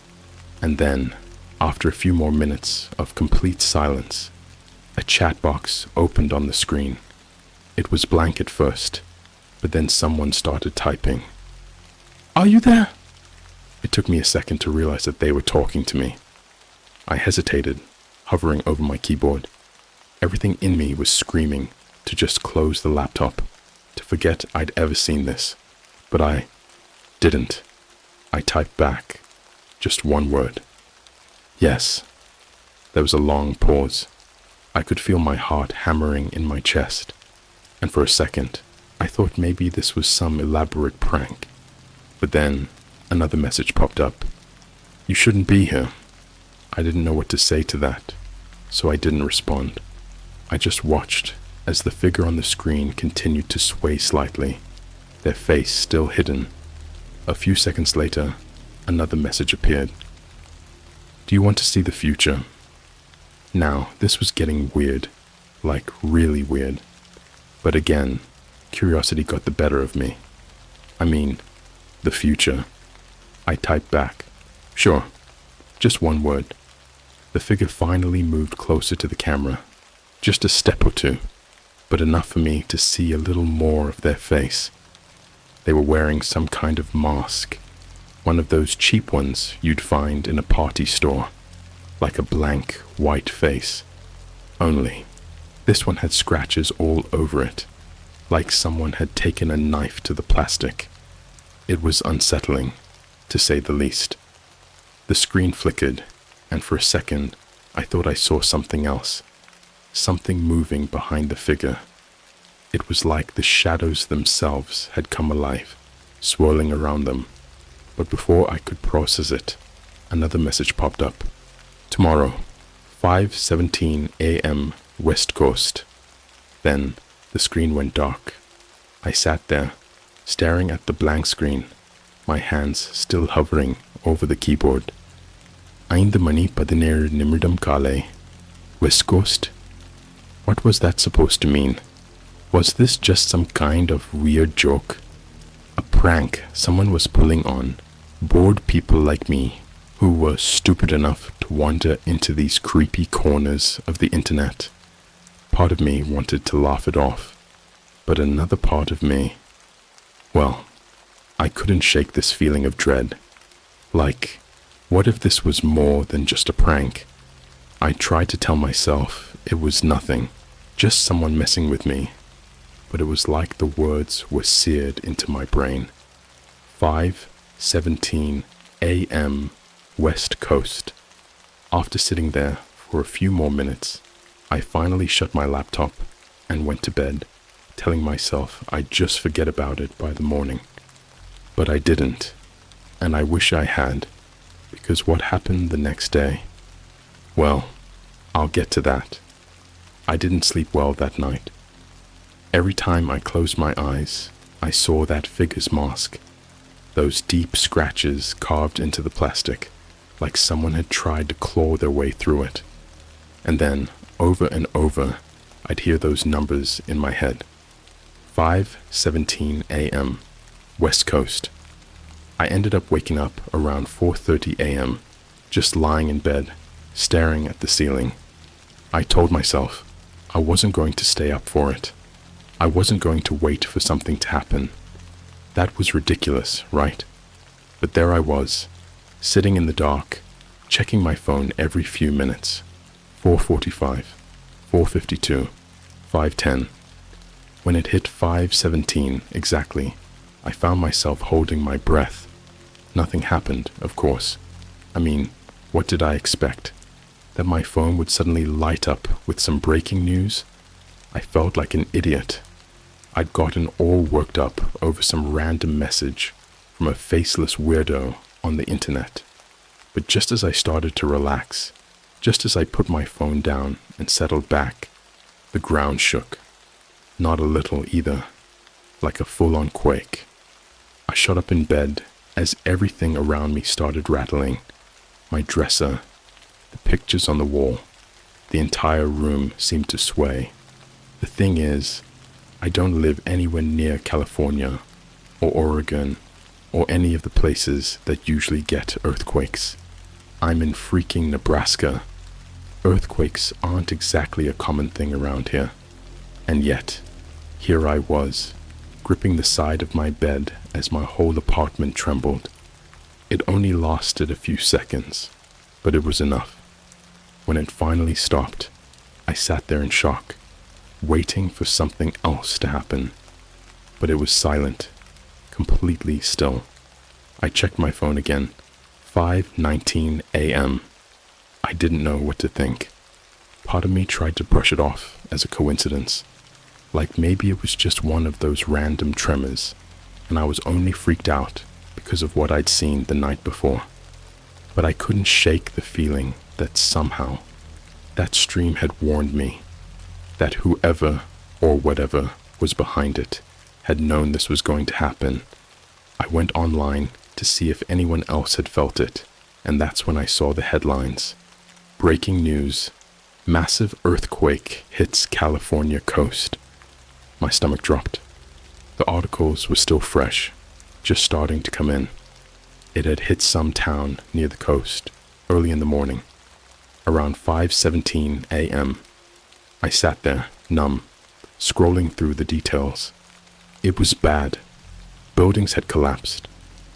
And then, after a few more minutes of complete silence, a chat box opened on the screen. It was blank at first, but then someone started typing. "Are you there?" It took me a second to realize that they were talking to me. I hesitated, hovering over my keyboard. Everything in me was screaming to just close the laptop, to forget I'd ever seen this. But I didn't. I typed back, just one word. "Yes." There was a long pause. I could feel my heart hammering in my chest, and for a second, I thought maybe this was some elaborate prank. But then, another message popped up. "You shouldn't be here." I didn't know what to say to that, so I didn't respond. I just watched as the figure on the screen continued to sway slightly, their face still hidden. A few seconds later, another message appeared. "Do you want to see the future?" Now, this was getting weird, like really weird. But again, curiosity got the better of me. I mean, the future. I typed back, "Sure," just one word. The figure finally moved closer to the camera, just a step or two, but enough for me to see a little more of their face. They were wearing some kind of mask, one of those cheap ones you'd find in a party store, like a blank white face. Only, this one had scratches all over it, like someone had taken a knife to the plastic. It was unsettling, to say the least. The screen flickered, and for a second, I thought I saw something else, something moving behind the figure. It was like the shadows themselves had come alive, swirling around them. But before I could process it, another message popped up. "Tomorrow, 5:17 a.m. West Coast." Then the screen went dark. I sat there, staring at the blank screen, my hands still hovering over the keyboard. "5 mani 17 nimidam kale. West Coast?" What was that supposed to mean? Was this just some kind of weird joke? A prank someone was pulling on bored people like me who were stupid enough to wander into these creepy corners of the internet. Part of me wanted to laugh it off, but another part of me, well, I couldn't shake this feeling of dread. Like, what if this was more than just a prank? I tried to tell myself it was nothing, just someone messing with me, but it was like the words were seared into my brain. 5:17 a.m. West Coast. After sitting there for a few more minutes, I finally shut my laptop and went to bed, telling myself I'd just forget about it by the morning. But I didn't, and I wish I had, because what happened the next day? Well, I'll get to that. I didn't sleep well that night. Every time I closed my eyes, I saw that figure's mask, those deep scratches carved into the plastic, like someone had tried to claw their way through it. And then, over and over, I'd hear those numbers in my head. 5:17 a.m. West Coast. I ended up waking up around 4:30 a.m., just lying in bed, staring at the ceiling. I told myself I wasn't going to stay up for it. I wasn't going to wait for something to happen. That was ridiculous, right? But there I was, sitting in the dark, checking my phone every few minutes. 4:45, 4:52, 5:10. When it hit 5:17 exactly, I found myself holding my breath. Nothing happened, of course. I mean, what did I expect? That my phone would suddenly light up with some breaking news? I felt like an idiot. I'd gotten all worked up over some random message from a faceless weirdo on the internet. But just as I started to relax, just as I put my phone down and settled back, the ground shook. Not a little either, like a full-on quake. I shot up in bed as everything around me started rattling. My dresser, the pictures on the wall, The entire room seemed to sway. The thing is, I don't live anywhere near California or Oregon or any of the places that usually get earthquakes. I'm in freaking Nebraska. Earthquakes aren't exactly a common thing around here. And yet, here I was, gripping the side of my bed as my whole apartment trembled. It only lasted a few seconds, but it was enough. When it finally stopped, I sat there in shock, waiting for something else to happen. But it was silent, completely still. I checked my phone again. 5:19 a.m. I didn't know what to think. Part of me tried to brush it off as a coincidence, like maybe it was just one of those random tremors, and I was only freaked out because of what I'd seen the night before. But I couldn't shake the feeling that somehow that stream had warned me, that whoever or whatever was behind it had known this was going to happen. I went online to see if anyone else had felt it, and that's when I saw the headlines. Breaking news: massive earthquake hits California coast. My stomach dropped. The articles were still fresh, just starting to come in. It had hit some town near the coast, early in the morning, around 5:17 a.m. I sat there, numb, scrolling through the details. It was bad. Buildings had collapsed.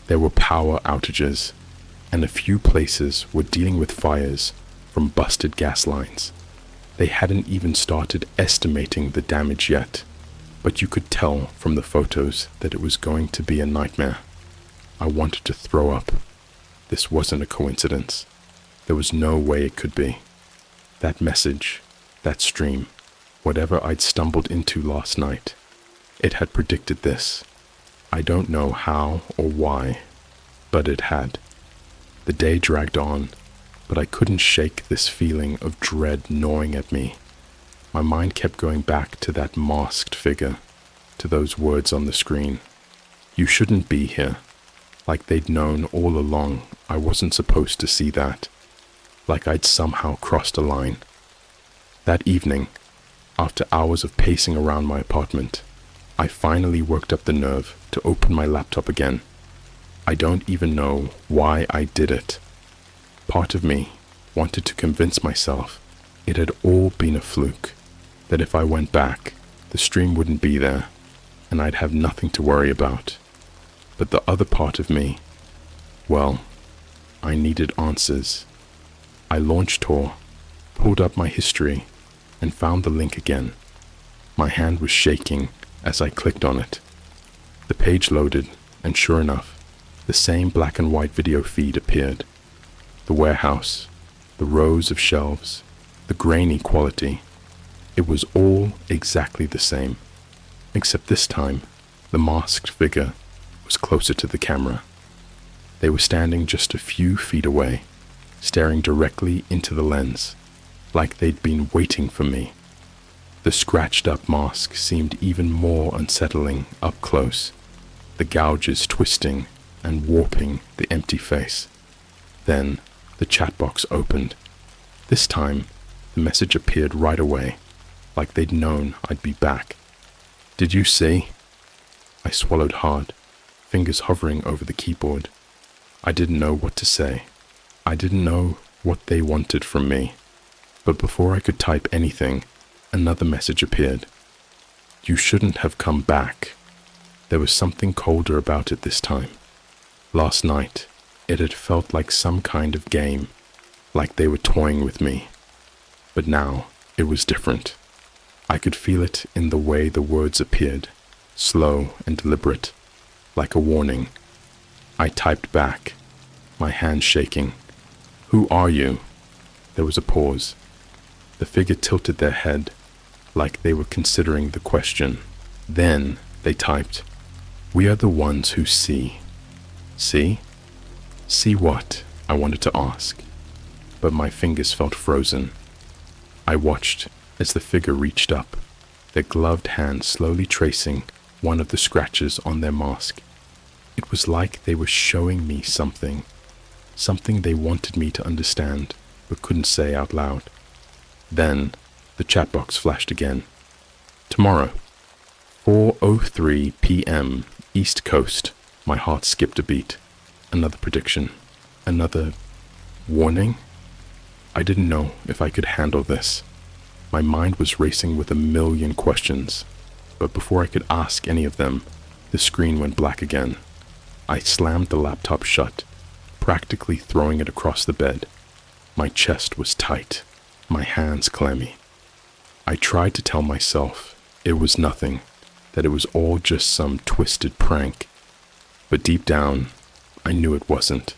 There were power outages, and a few places were dealing with fires from busted gas lines. They hadn't even started estimating the damage yet, but you could tell from the photos that it was going to be a nightmare. I wanted to throw up. This wasn't a coincidence. There was no way it could be. That message, that stream, whatever I'd stumbled into last night, it had predicted this. I don't know how or why, but it had. The day dragged on, but I couldn't shake this feeling of dread gnawing at me. My mind kept going back to that masked figure, to those words on the screen. You shouldn't be here. Like they'd known all along I wasn't supposed to see that. Like I'd somehow crossed a line. That evening, after hours of pacing around my apartment, I finally worked up the nerve to open my laptop again. I don't even know why I did it. Part of me wanted to convince myself it had all been a fluke, that if I went back, the stream wouldn't be there, and I'd have nothing to worry about. But the other part of me, well, I needed answers. I launched Tor, pulled up my history, and found the link again. My hand was shaking as I clicked on it. The page loaded, and sure enough, the same black and white video feed appeared. The warehouse, the rows of shelves, the grainy quality. It was all exactly the same, except this time, the masked figure was closer to the camera. They were standing just a few feet away, staring directly into the lens, like they'd been waiting for me. The scratched-up mask seemed even more unsettling up close, the gouges twisting and warping the empty face. Then the chat box opened. This time, the message appeared right away, like they'd known I'd be back. "Did you see?" I swallowed hard, fingers hovering over the keyboard. I didn't know what to say. I didn't know what they wanted from me. But before I could type anything, another message appeared. "You shouldn't have come back." There was something colder about it this time. Last night, it had felt like some kind of game, like they were toying with me. But now, it was different. I could feel it in the way the words appeared, slow and deliberate, like a warning. I typed back, my hand shaking. "Who are you?" There was a pause. The figure tilted their head, like they were considering the question. Then they typed, "We are the ones who see." See? See what? I wanted to ask, but my fingers felt frozen. I watched as the figure reached up, their gloved hand slowly tracing one of the scratches on their mask. It was like they were showing me something they wanted me to understand but couldn't say out loud. Then, the chat box flashed again. Tomorrow, 4:03 p.m. East Coast. My heart skipped a beat. Another prediction. Another warning? I didn't know if I could handle this. My mind was racing with a million questions. But before I could ask any of them, the screen went black again. I slammed the laptop shut, practically throwing it across the bed. My chest was tight, my hands clammy. I tried to tell myself it was nothing, that it was all just some twisted prank. But deep down, I knew it wasn't.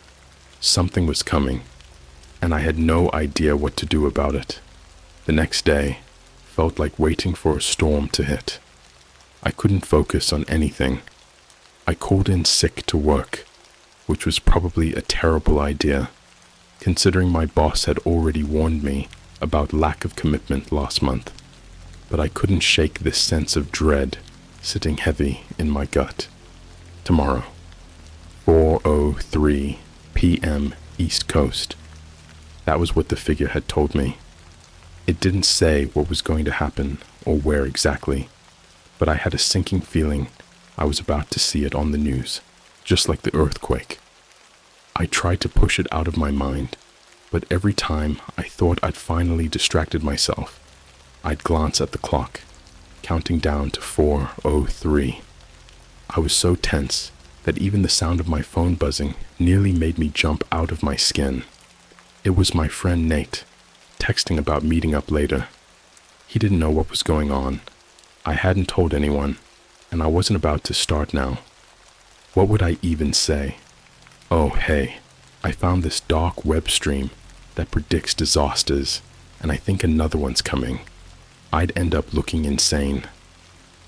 Something was coming, and I had no idea what to do about it. The next day felt like waiting for a storm to hit. I couldn't focus on anything. I called in sick to work, which was probably a terrible idea, considering my boss had already warned me about lack of commitment last month. But I couldn't shake this sense of dread sitting heavy in my gut. Tomorrow, 4:03 p.m. East Coast. That was what the figure had told me. It didn't say what was going to happen or where exactly, but I had a sinking feeling I was about to see it on the news, just like the earthquake. I tried to push it out of my mind, but every time I thought I'd finally distracted myself, I'd glance at the clock, counting down to 4:03. I was so tense that even the sound of my phone buzzing nearly made me jump out of my skin. It was my friend Nate, texting about meeting up later. He didn't know what was going on. I hadn't told anyone, and I wasn't about to start now. What would I even say? Oh, hey, I found this dark web stream that predicts disasters, and I think another one's coming. I'd end up looking insane.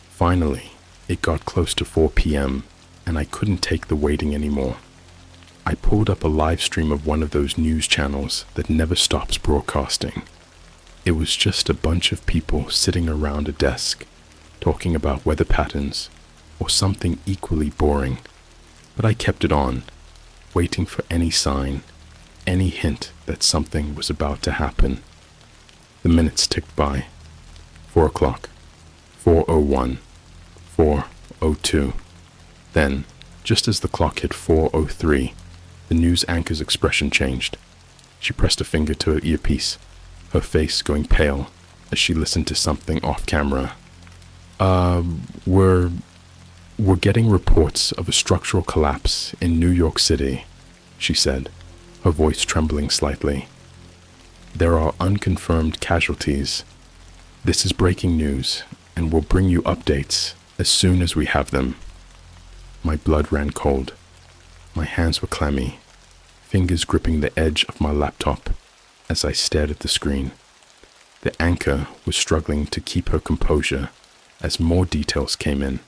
Finally, it got close to 4 p.m., and I couldn't take the waiting anymore. I pulled up a live stream of one of those news channels that never stops broadcasting. It was just a bunch of people sitting around a desk, talking about weather patterns, or something equally boring. But I kept it on, waiting for any sign, any hint that something was about to happen. The minutes ticked by. 4 o'clock, 4:01, 4:02. Then, just as the clock hit 4:03, the news anchor's expression changed. She pressed a finger to her earpiece, her face going pale as she listened to something off camera. We're getting reports of a structural collapse in New York City, she said, her voice trembling slightly. There are unconfirmed casualties. This is breaking news, and we'll bring you updates as soon as we have them. My blood ran cold. My hands were clammy, fingers gripping the edge of my laptop as I stared at the screen. The anchor was struggling to keep her composure as more details came in.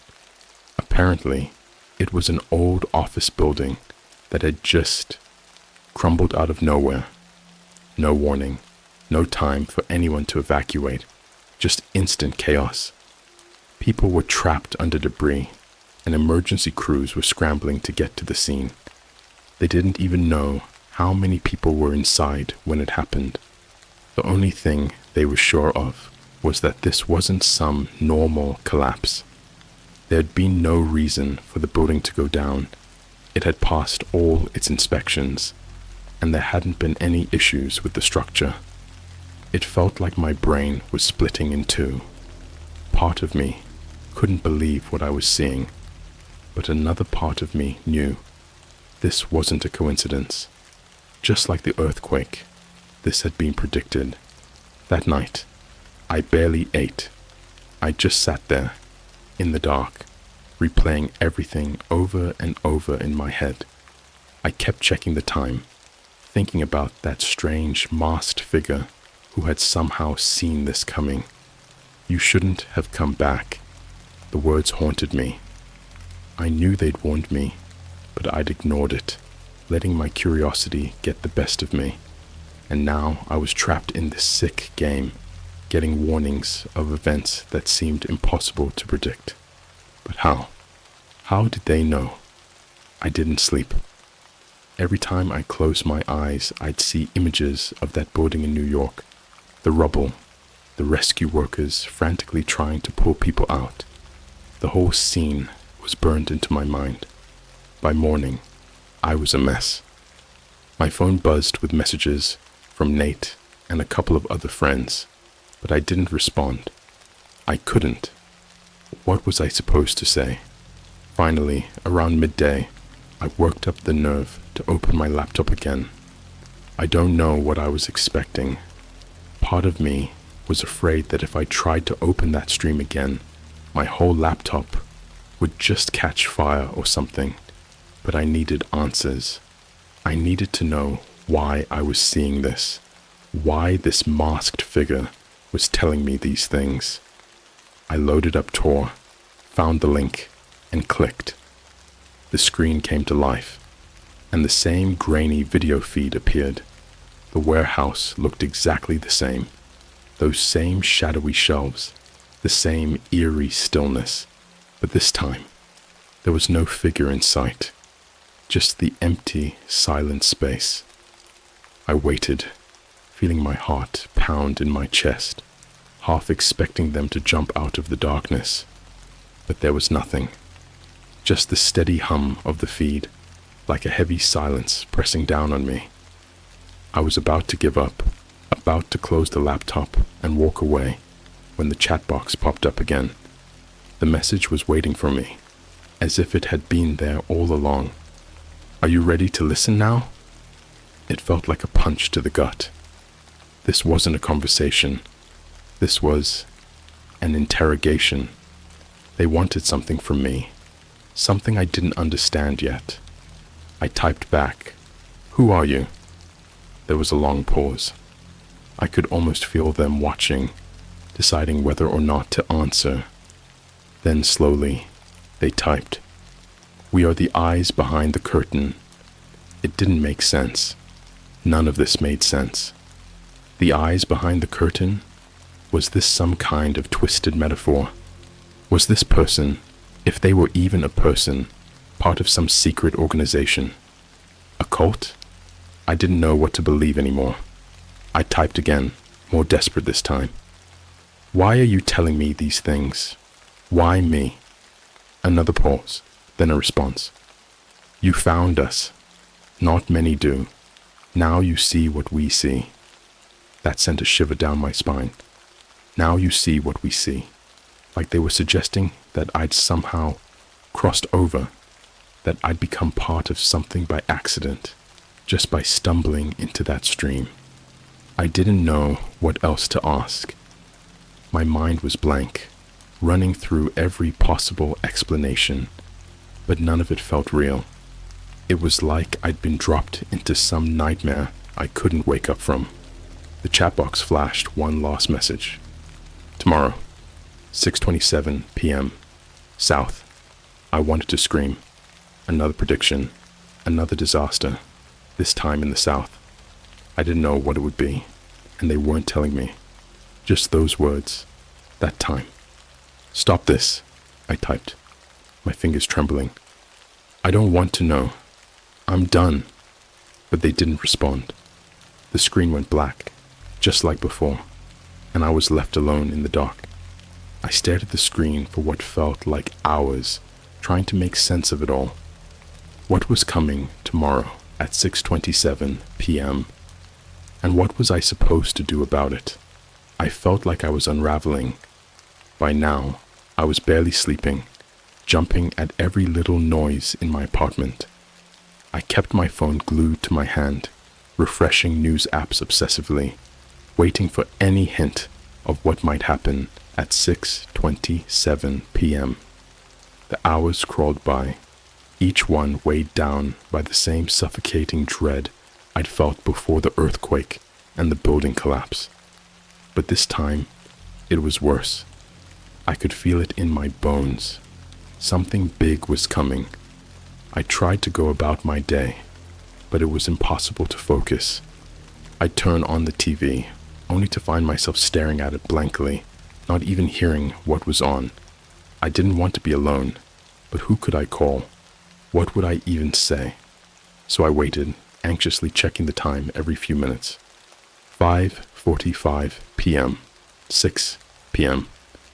Apparently, it was an old office building that had just crumbled out of nowhere. No warning, no time for anyone to evacuate, just instant chaos. People were trapped under debris, and emergency crews were scrambling to get to the scene. They didn't even know how many people were inside when it happened. The only thing they were sure of was that this wasn't some normal collapse. There had been no reason for the building to go down. It had passed all its inspections, and there hadn't been any issues with the structure. It felt like my brain was splitting in two. Part of me couldn't believe what I was seeing, but another part of me knew this wasn't a coincidence. Just like the earthquake, this had been predicted. That night, I barely ate. I just sat there, in the dark, replaying everything over and over in my head. I kept checking the time, thinking about that strange masked figure who had somehow seen this coming. You shouldn't have come back. The words haunted me. I knew they'd warned me, but I'd ignored it, letting my curiosity get the best of me. And now I was trapped in this sick game, getting warnings of events that seemed impossible to predict. But how? How did they know? I didn't sleep. Every time I closed my eyes, I'd see images of that building in New York, the rubble, the rescue workers frantically trying to pull people out. The whole scene was burned into my mind. By morning, I was a mess. My phone buzzed with messages from Nate and a couple of other friends, but I didn't respond. I couldn't. What was I supposed to say? Finally, around midday, I worked up the nerve to open my laptop again. I don't know what I was expecting. Part of me was afraid that if I tried to open that stream again, my whole laptop would just catch fire or something. But I needed answers. I needed to know why I was seeing this, why this masked figure was telling me these things. I loaded up Tor, found the link, and clicked. The screen came to life, and the same grainy video feed appeared. The warehouse looked exactly the same. Those same shadowy shelves, the same eerie stillness, but this time, there was no figure in sight, just the empty, silent space. I waited, feeling my heart pound in my chest, half expecting them to jump out of the darkness. But there was nothing, just the steady hum of the feed, like a heavy silence pressing down on me. I was about to give up, about to close the laptop and walk away, when the chat box popped up again. The message was waiting for me, as if it had been there all along. Are you ready to listen now? It felt like a punch to the gut. This wasn't a conversation. This was an interrogation. They wanted something from me, something I didn't understand yet. I typed back, "Who are you?" There was a long pause. I could almost feel them watching, deciding whether or not to answer. Then slowly, they typed, "We are the eyes behind the curtain." It didn't make sense. None of this made sense. The eyes behind the curtain? Was this some kind of twisted metaphor? Was this person, if they were even a person, part of some secret organization? A cult? I didn't know what to believe anymore. I typed again, more desperate this time. "Why are you telling me these things? Why me?" Another pause, then a response. "You found us. Not many do. Now you see what we see." That sent a shiver down my spine. Now you see what we see. Like they were suggesting that I'd somehow crossed over, that I'd become part of something by accident, just by stumbling into that stream. I didn't know what else to ask. My mind was blank, running through every possible explanation, but none of it felt real. It was like I'd been dropped into some nightmare I couldn't wake up from. The chat box flashed one last message. "Tomorrow, 6:27 p.m. South." I wanted to scream. Another prediction, another disaster, this time in the South. I didn't know what it would be, and they weren't telling me. Just those words, that time. "Stop this," I typed, my fingers trembling. "I don't want to know. I'm done." But they didn't respond. The screen went black, just like before, and I was left alone in the dark. I stared at the screen for what felt like hours, trying to make sense of it all. What was coming tomorrow at 6:27 p.m.? And what was I supposed to do about it? I felt like I was unraveling. By now, I was barely sleeping, jumping at every little noise in my apartment. I kept my phone glued to my hand, refreshing news apps obsessively, waiting for any hint of what might happen at 6:27 p.m. The hours crawled by, each one weighed down by the same suffocating dread I'd felt before the earthquake and the building collapse. But this time, it was worse. I could feel it in my bones. Something big was coming. I tried to go about my day, but it was impossible to focus. I'd turn on the TV, only to find myself staring at it blankly, not even hearing what was on. I didn't want to be alone, but who could I call? What would I even say? So I waited, anxiously checking the time every few minutes. 5:45 p.m. 6 p.m.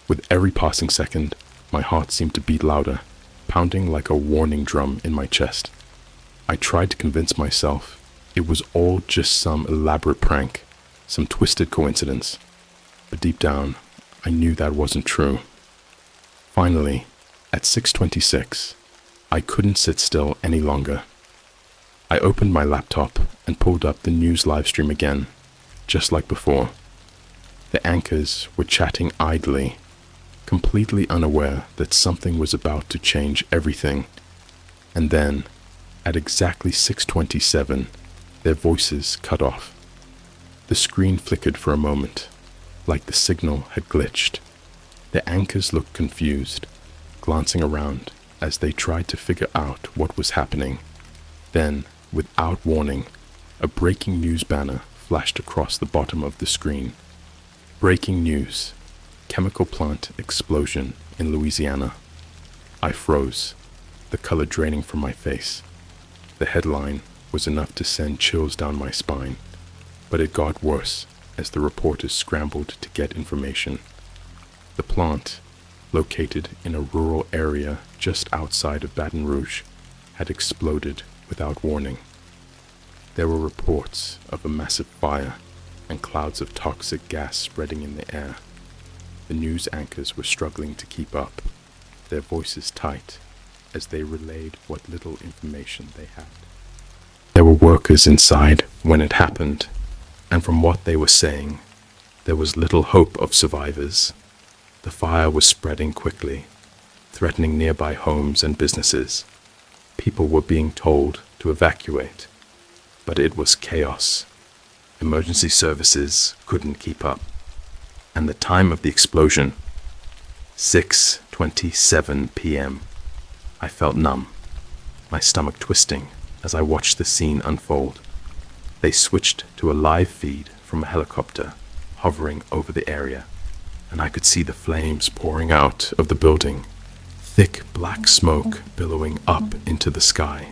With every passing second, my heart seemed to beat louder, pounding like a warning drum in my chest. I tried to convince myself it was all just some elaborate prank, some twisted coincidence. But deep down, I knew that wasn't true. Finally, at 6:26, I couldn't sit still any longer. I opened my laptop and pulled up the news live stream again, just like before. The anchors were chatting idly, completely unaware that something was about to change everything. And then, at exactly 6:27, their voices cut off. The screen flickered for a moment, like the signal had glitched. The anchors looked confused, glancing around as they tried to figure out what was happening. Then, without warning, a breaking news banner flashed across the bottom of the screen. Breaking news: chemical plant explosion in Louisiana. I froze, the color draining from my face. The headline was enough to send chills down my spine, but it got worse as the reporters scrambled to get information. The plant, located in a rural area just outside of Baton Rouge, had exploded without warning. There were reports of a massive fire and clouds of toxic gas spreading in the air. The news anchors were struggling to keep up, their voices tight as they relayed what little information they had. There were workers inside when it happened, and from what they were saying, there was little hope of survivors. The fire was spreading quickly, threatening nearby homes and businesses. People were being told to evacuate, but it was chaos. Emergency services couldn't keep up. And the time of the explosion, 6:27 p.m. I felt numb, my stomach twisting as I watched the scene unfold. They switched to a live feed from a helicopter hovering over the area, and I could see the flames pouring out of the building, thick black smoke billowing up into the sky.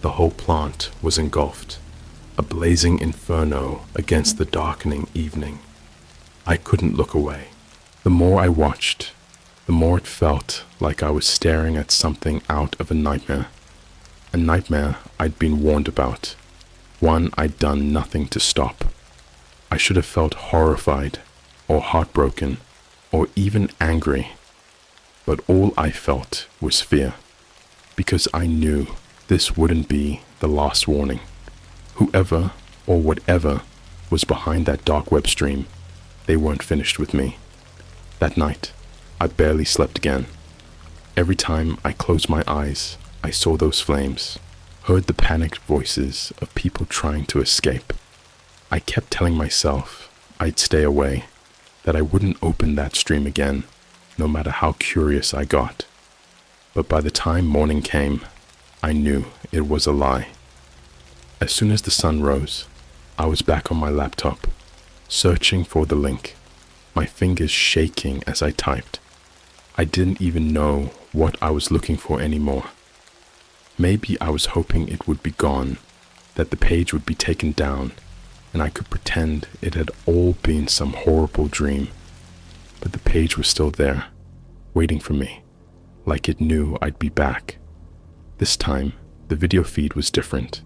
The whole plant was engulfed, a blazing inferno against the darkening evening. I couldn't look away. The more I watched, the more it felt like I was staring at something out of a nightmare I'd been warned about, one I'd done nothing to stop. I should have felt horrified, or heartbroken, or even angry, but all I felt was fear, because I knew this wouldn't be the last warning. Whoever or whatever was behind that dark web stream, they weren't finished with me. That night, I barely slept again. Every time I closed my eyes, I saw those flames, heard the panicked voices of people trying to escape. I kept telling myself I'd stay away, that I wouldn't open that stream again, no matter how curious I got. But by the time morning came, I knew it was a lie. As soon as the sun rose, I was back on my laptop, searching for the link, my fingers shaking as I typed. I didn't even know what I was looking for anymore. Maybe I was hoping it would be gone, that the page would be taken down, and I could pretend it had all been some horrible dream. But the page was still there, waiting for me, like it knew I'd be back. This time, the video feed was different.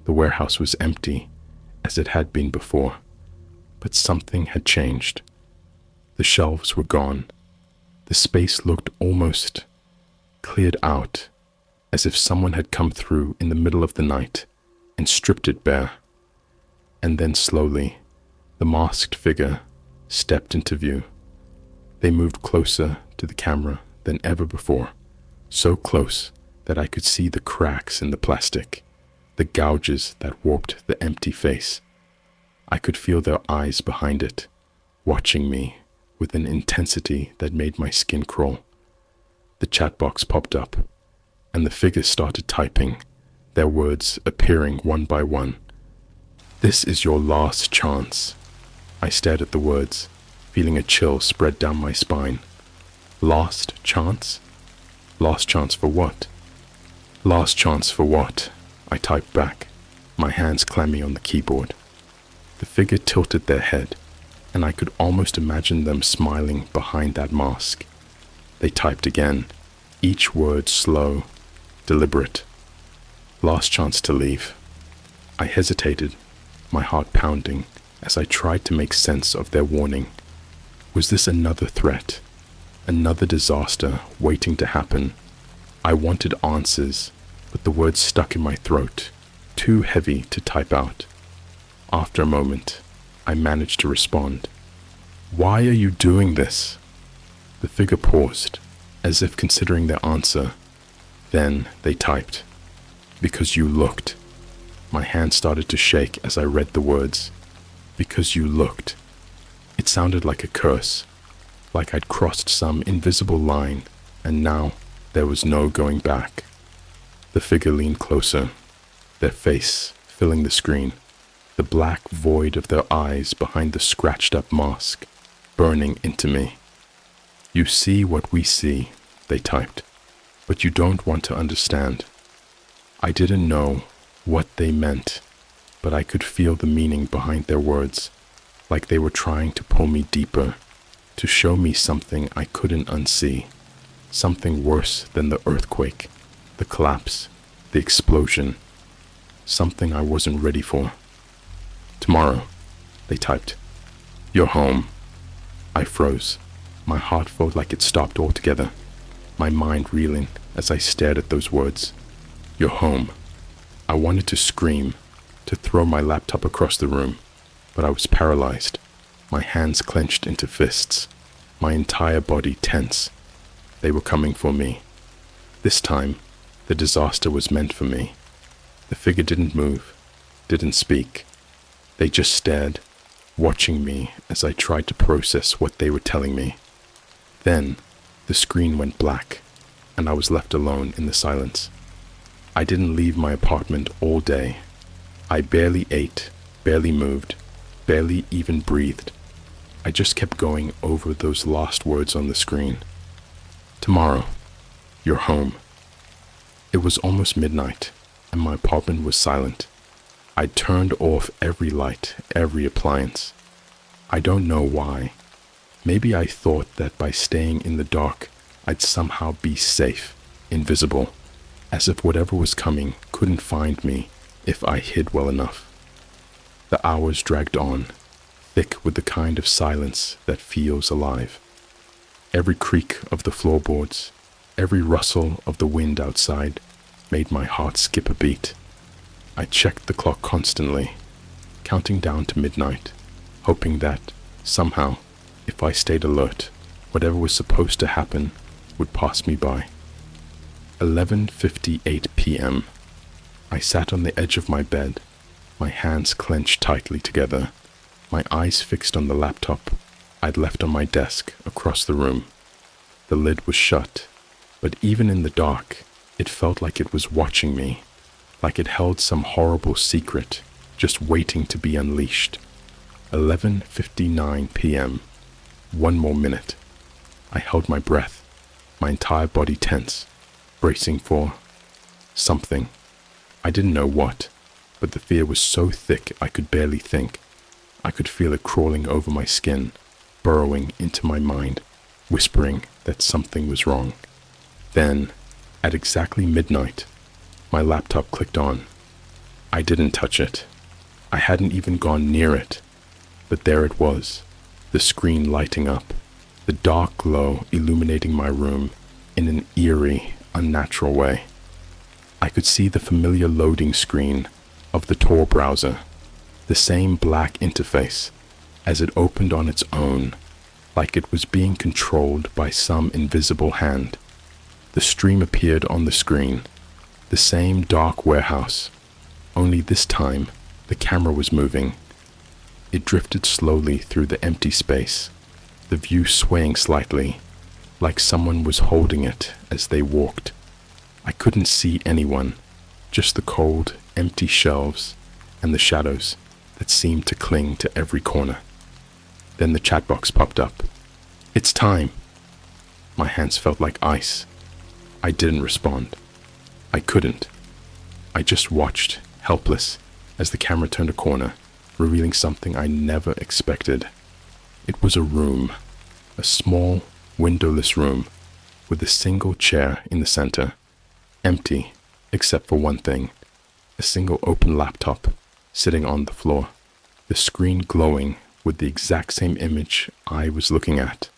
The warehouse was empty, as it had been before, but something had changed. The shelves were gone. The space looked almost cleared out, as if someone had come through in the middle of the night and stripped it bare. And then slowly, the masked figure stepped into view. They moved closer to the camera than ever before, so close that I could see the cracks in the plastic, the gouges that warped the empty face. I could feel their eyes behind it, watching me with an intensity that made my skin crawl. The chat box popped up, and the figures started typing, their words appearing one by one. "This is your last chance." I stared at the words, feeling a chill spread down my spine. Last chance? Last chance for what? Last chance for what? I typed back, my hands clammy on the keyboard. The figure tilted their head, and I could almost imagine them smiling behind that mask. They typed again, each word slow, deliberate. Last chance to leave. I hesitated, my heart pounding, as I tried to make sense of their warning. Was this another threat? Another disaster waiting to happen? I wanted answers, but the words stuck in my throat, too heavy to type out. After a moment, I managed to respond. "Why are you doing this?" The figure paused, as if considering their answer. Then they typed, "Because you looked." My hand started to shake as I read the words. "Because you looked." It sounded like a curse, like I'd crossed some invisible line, and now there was no going back. The figure leaned closer, their face filling the screen, the black void of their eyes behind the scratched-up mask, burning into me. "You see what we see," they typed, "but you don't want to understand." I didn't know what they meant, but I could feel the meaning behind their words, like they were trying to pull me deeper, to show me something I couldn't unsee, something worse than the earthquake, the collapse, the explosion, something I wasn't ready for. "Tomorrow," they typed. "You're home." I froze. My heart felt like it stopped altogether, my mind reeling as I stared at those words. "You're home." I wanted to scream, to throw my laptop across the room, but I was paralyzed, my hands clenched into fists, my entire body tense. They were coming for me. This time, the disaster was meant for me. The figure didn't move, didn't speak. They just stared, watching me as I tried to process what they were telling me. Then, the screen went black, and I was left alone in the silence. I didn't leave my apartment all day. I barely ate, barely moved, barely even breathed. I just kept going over those last words on the screen. "Tomorrow, you're home." It was almost midnight, and my apartment was silent. I turned off every light, every appliance. I don't know why. Maybe I thought that by staying in the dark, I'd somehow be safe, invisible, as if whatever was coming couldn't find me if I hid well enough. The hours dragged on, thick with the kind of silence that feels alive. Every creak of the floorboards, every rustle of the wind outside made my heart skip a beat. I checked the clock constantly, counting down to midnight, hoping that, somehow, if I stayed alert, whatever was supposed to happen would pass me by. 11:58 p.m. I sat on the edge of my bed, my hands clenched tightly together, my eyes fixed on the laptop I'd left on my desk across the room. The lid was shut, but even in the dark, it felt like it was watching me, like it held some horrible secret just waiting to be unleashed. 11:59 p.m. One more minute. I held my breath, my entire body tense, bracing for something. I didn't know what, but the fear was so thick I could barely think. I could feel it crawling over my skin, burrowing into my mind, whispering that something was wrong. Then, at exactly midnight, my laptop clicked on. I didn't touch it. I hadn't even gone near it. But there it was, the screen lighting up, the dark glow illuminating my room in an eerie, unnatural way. I could see the familiar loading screen of the Tor browser, the same black interface, as it opened on its own, like it was being controlled by some invisible hand. The stream appeared on the screen, the same dark warehouse, only this time the camera was moving. It drifted slowly through the empty space, the view swaying slightly, like someone was holding it as they walked. I couldn't see anyone, just the cold, empty shelves and the shadows that seemed to cling to every corner. Then the chat box popped up. "It's time." My hands felt like ice. I didn't respond. I couldn't. I just watched, helpless, as the camera turned a corner, revealing something I never expected. It was a room, a small, windowless room, with a single chair in the center, empty except for one thing, a single open laptop sitting on the floor, the screen glowing with the exact same image I was looking at.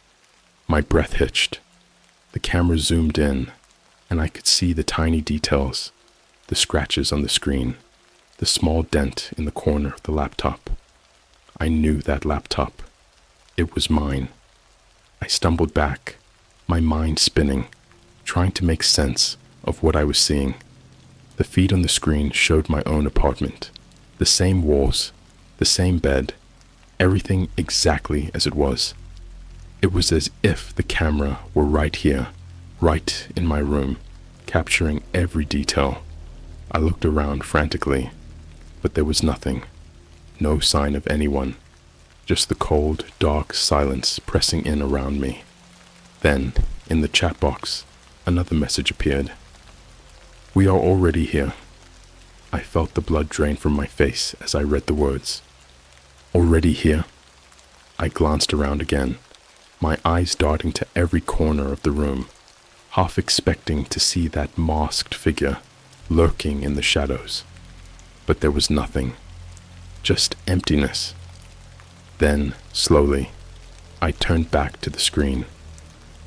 My breath hitched. The camera zoomed in, and I could see the tiny details, the scratches on the screen, the small dent in the corner of the laptop. I knew that laptop. It was mine. I stumbled back, my mind spinning, trying to make sense of what I was seeing. The feed on the screen showed my own apartment. The same walls, the same bed, everything exactly as it was. It was as if the camera were right here, right in my room, capturing every detail. I looked around frantically, but there was nothing. No sign of anyone. Just the cold, dark silence pressing in around me. Then, in the chat box, another message appeared. "We are already here." I felt the blood drain from my face as I read the words. Already here? I glanced around again, my eyes darting to every corner of the room, half expecting to see that masked figure lurking in the shadows. But there was nothing, just emptiness. Then, slowly, I turned back to the screen.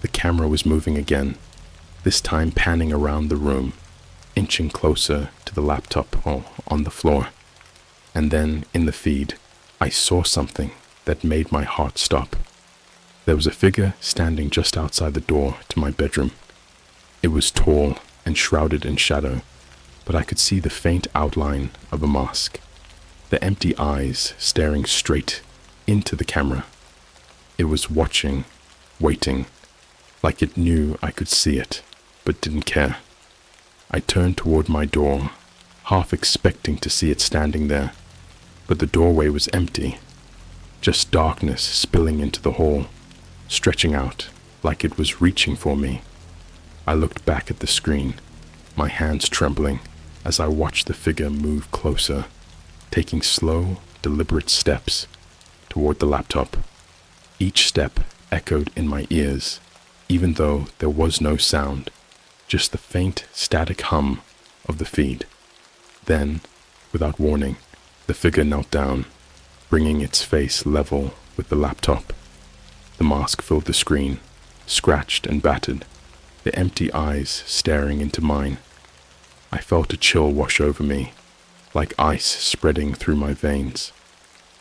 The camera was moving again, this time panning around the room, inching closer to the laptop on the floor. And then, in the feed, I saw something that made my heart stop. There was a figure standing just outside the door to my bedroom. It was tall and shrouded in shadow, but I could see the faint outline of a mask, the empty eyes staring straight into the camera. It was watching, waiting, like it knew I could see it, but didn't care. I turned toward my door, half expecting to see it standing there, but the doorway was empty, just darkness spilling into the hall, stretching out like it was reaching for me. I looked back at the screen, my hands trembling as I watched the figure move closer, taking slow, deliberate steps toward the laptop. Each step echoed in my ears, even though there was no sound, just the faint static hum of the feed. Then, without warning, the figure knelt down, bringing its face level with the laptop. The mask filled the screen, scratched and battered, the empty eyes staring into mine. I felt a chill wash over me, like ice spreading through my veins.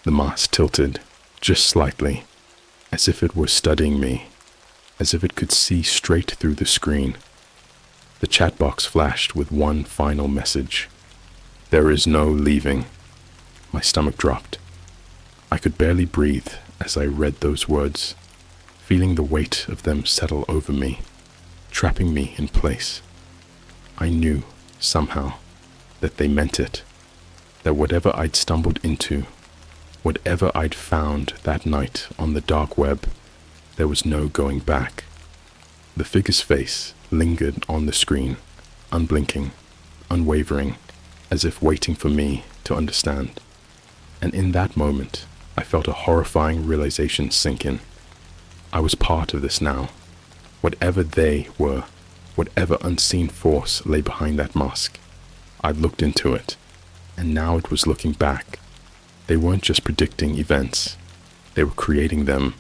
The mask tilted, just slightly, as if it were studying me, as if it could see straight through the screen. The chat box flashed with one final message. "There is no leaving." My stomach dropped. I could barely breathe as I read those words, feeling the weight of them settle over me, trapping me in place. I knew, somehow, that they meant it, that whatever I'd stumbled into, whatever I'd found that night on the dark web, there was no going back. The figure's face lingered on the screen, unblinking, unwavering, as if waiting for me to understand. And in that moment, I felt a horrifying realization sink in. I was part of this now. Whatever they were, whatever unseen force lay behind that mask, I'd looked into it, and now it was looking back. They weren't just predicting events, they were creating them,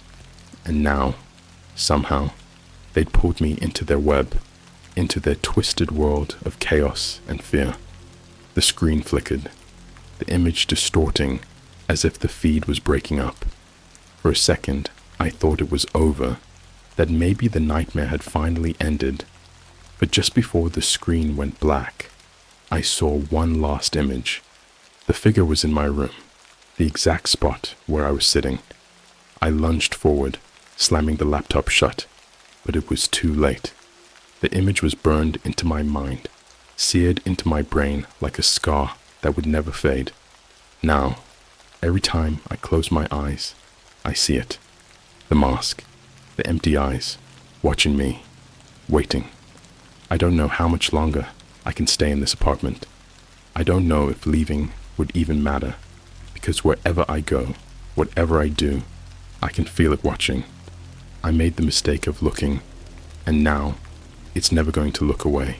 and now, somehow, they'd pulled me into their web, into their twisted world of chaos and fear. The screen flickered, the image distorting as if the feed was breaking up. For a second, I thought it was over, that maybe the nightmare had finally ended. But just before the screen went black, I saw one last image. The figure was in my room, the exact spot where I was sitting. I lunged forward, slamming the laptop shut, but it was too late. The image was burned into my mind, seared into my brain like a scar that would never fade. Now, every time I close my eyes, I see it. The mask, the empty eyes, watching me, waiting. I don't know how much longer I can stay in this apartment. I don't know if leaving would even matter, because wherever I go, whatever I do, I can feel it watching. I made the mistake of looking, and now it's never going to look away.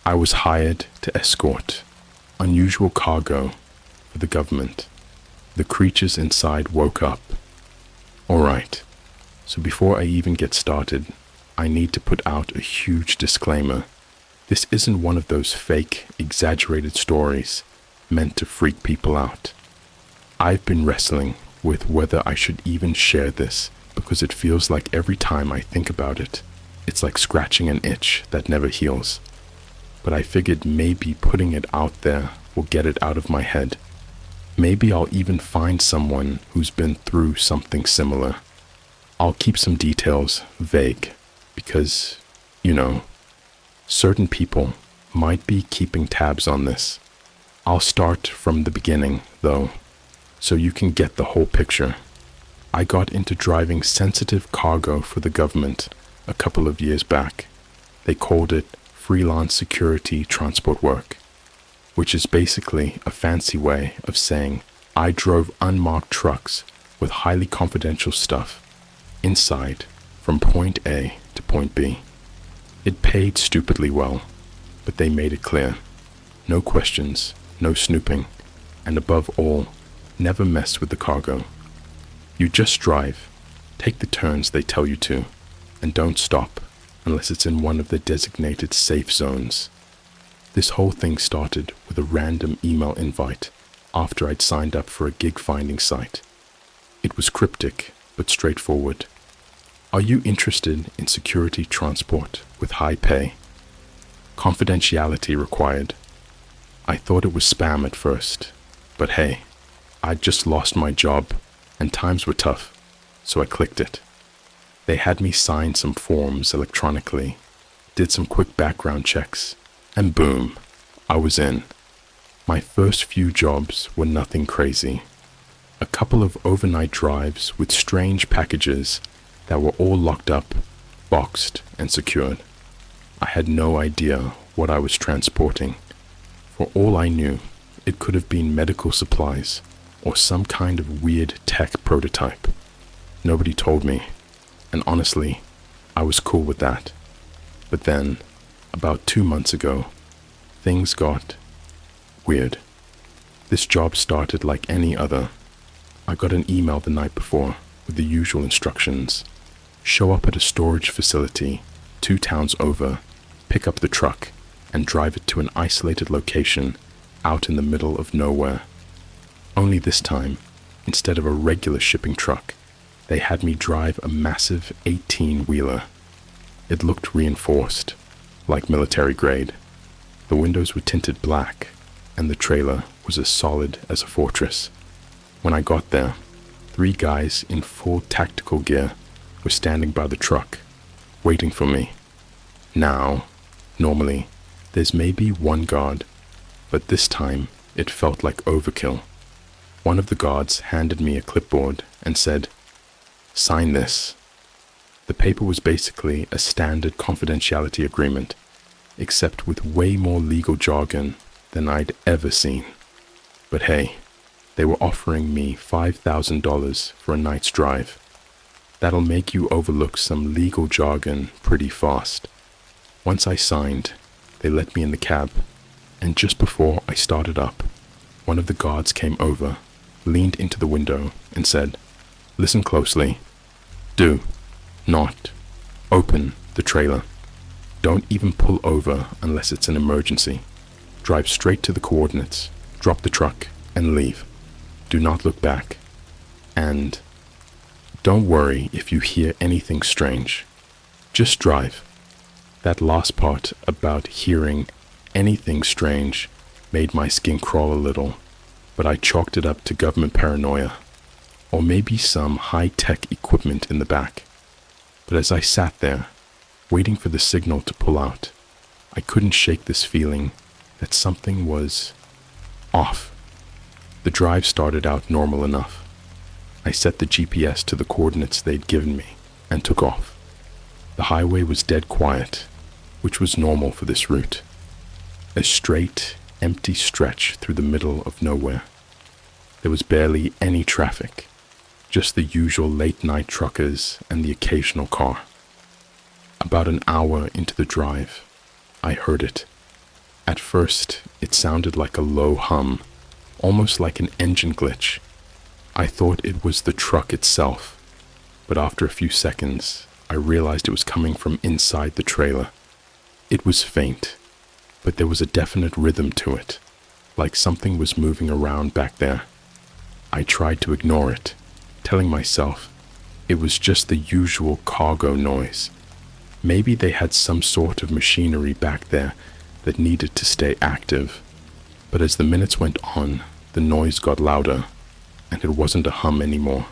I was hired to escort unusual cargo for the government. The creatures inside woke up. Alright, so before I even get started, I need to put out a huge disclaimer. This isn't one of those fake, exaggerated stories meant to freak people out. I've been wrestling with whether I should even share this because it feels like every time I think about it, it's like scratching an itch that never heals. But I figured maybe putting it out there will get it out of my head. Maybe I'll even find someone who's been through something similar. I'll keep some details vague because, certain people might be keeping tabs on this. I'll start from the beginning, though, so you can get the whole picture. I got into driving sensitive cargo for the government a couple of years back. They called it freelance security transport work, which is basically a fancy way of saying I drove unmarked trucks with highly confidential stuff inside from point A to point B. It paid stupidly well, but they made it clear. No questions, no snooping, and above all, never mess with the cargo. You just drive, take the turns they tell you to, and don't stop unless it's in one of the designated safe zones. This whole thing started with a random email invite after I'd signed up for a gig finding site. It was cryptic, but straightforward. Are you interested in security transport with high pay? Confidentiality required. I thought it was spam at first, but hey, I'd just lost my job and times were tough, so I clicked it. They had me sign some forms electronically, did some quick background checks, and boom, I was in. My first few jobs were nothing crazy. A couple of overnight drives with strange packages that were all locked up, boxed, and secured. I had no idea what I was transporting. For all I knew, it could have been medical supplies or some kind of weird tech prototype. Nobody told me, and honestly, I was cool with that. But then, about 2 months ago, things got weird. This job started like any other. I got an email the night before with the usual instructions. Show up at a storage facility 2 towns over, pick up the truck, and drive it to an isolated location out in the middle of nowhere. Only this time, instead of a regular shipping truck, they had me drive a massive 18-wheeler. It looked reinforced, like military grade. The windows were tinted black, and the trailer was as solid as a fortress. When I got there, 3 guys in full tactical gear were standing by the truck, waiting for me. Now, normally, there's maybe 1 guard, but this time it felt like overkill. One of the guards handed me a clipboard and said, "Sign this." The paper was basically a standard confidentiality agreement, except with way more legal jargon than I'd ever seen. But hey, they were offering me $5,000 for a night's drive. That'll make you overlook some legal jargon pretty fast. Once I signed, they let me in the cab, and just before I started up, one of the guards came over, leaned into the window, and said, "Listen closely. Do not open the trailer. Don't even pull over unless it's an emergency. Drive straight to the coordinates, drop the truck, and leave. Do not look back. And don't worry if you hear anything strange. Just drive." That last part about hearing anything strange made my skin crawl a little, but I chalked it up to government paranoia, or maybe some high-tech equipment in the back. But as I sat there, waiting for the signal to pull out, I couldn't shake this feeling that something was off. The drive started out normal enough. I set the GPS to the coordinates they'd given me and took off. The highway was dead quiet, which was normal for this route. As straight empty stretch through the middle of nowhere. There was barely any traffic, just the usual late-night truckers and the occasional car. About an hour into the drive, I heard it. At first, it sounded like a low hum, almost like an engine glitch. I thought it was the truck itself, but after a few seconds, I realized it was coming from inside the trailer. It was faint, but there was a definite rhythm to it, like something was moving around back there. I tried to ignore it, telling myself it was just the usual cargo noise. Maybe they had some sort of machinery back there that needed to stay active. But as the minutes went on, the noise got louder, and it wasn't a hum anymore.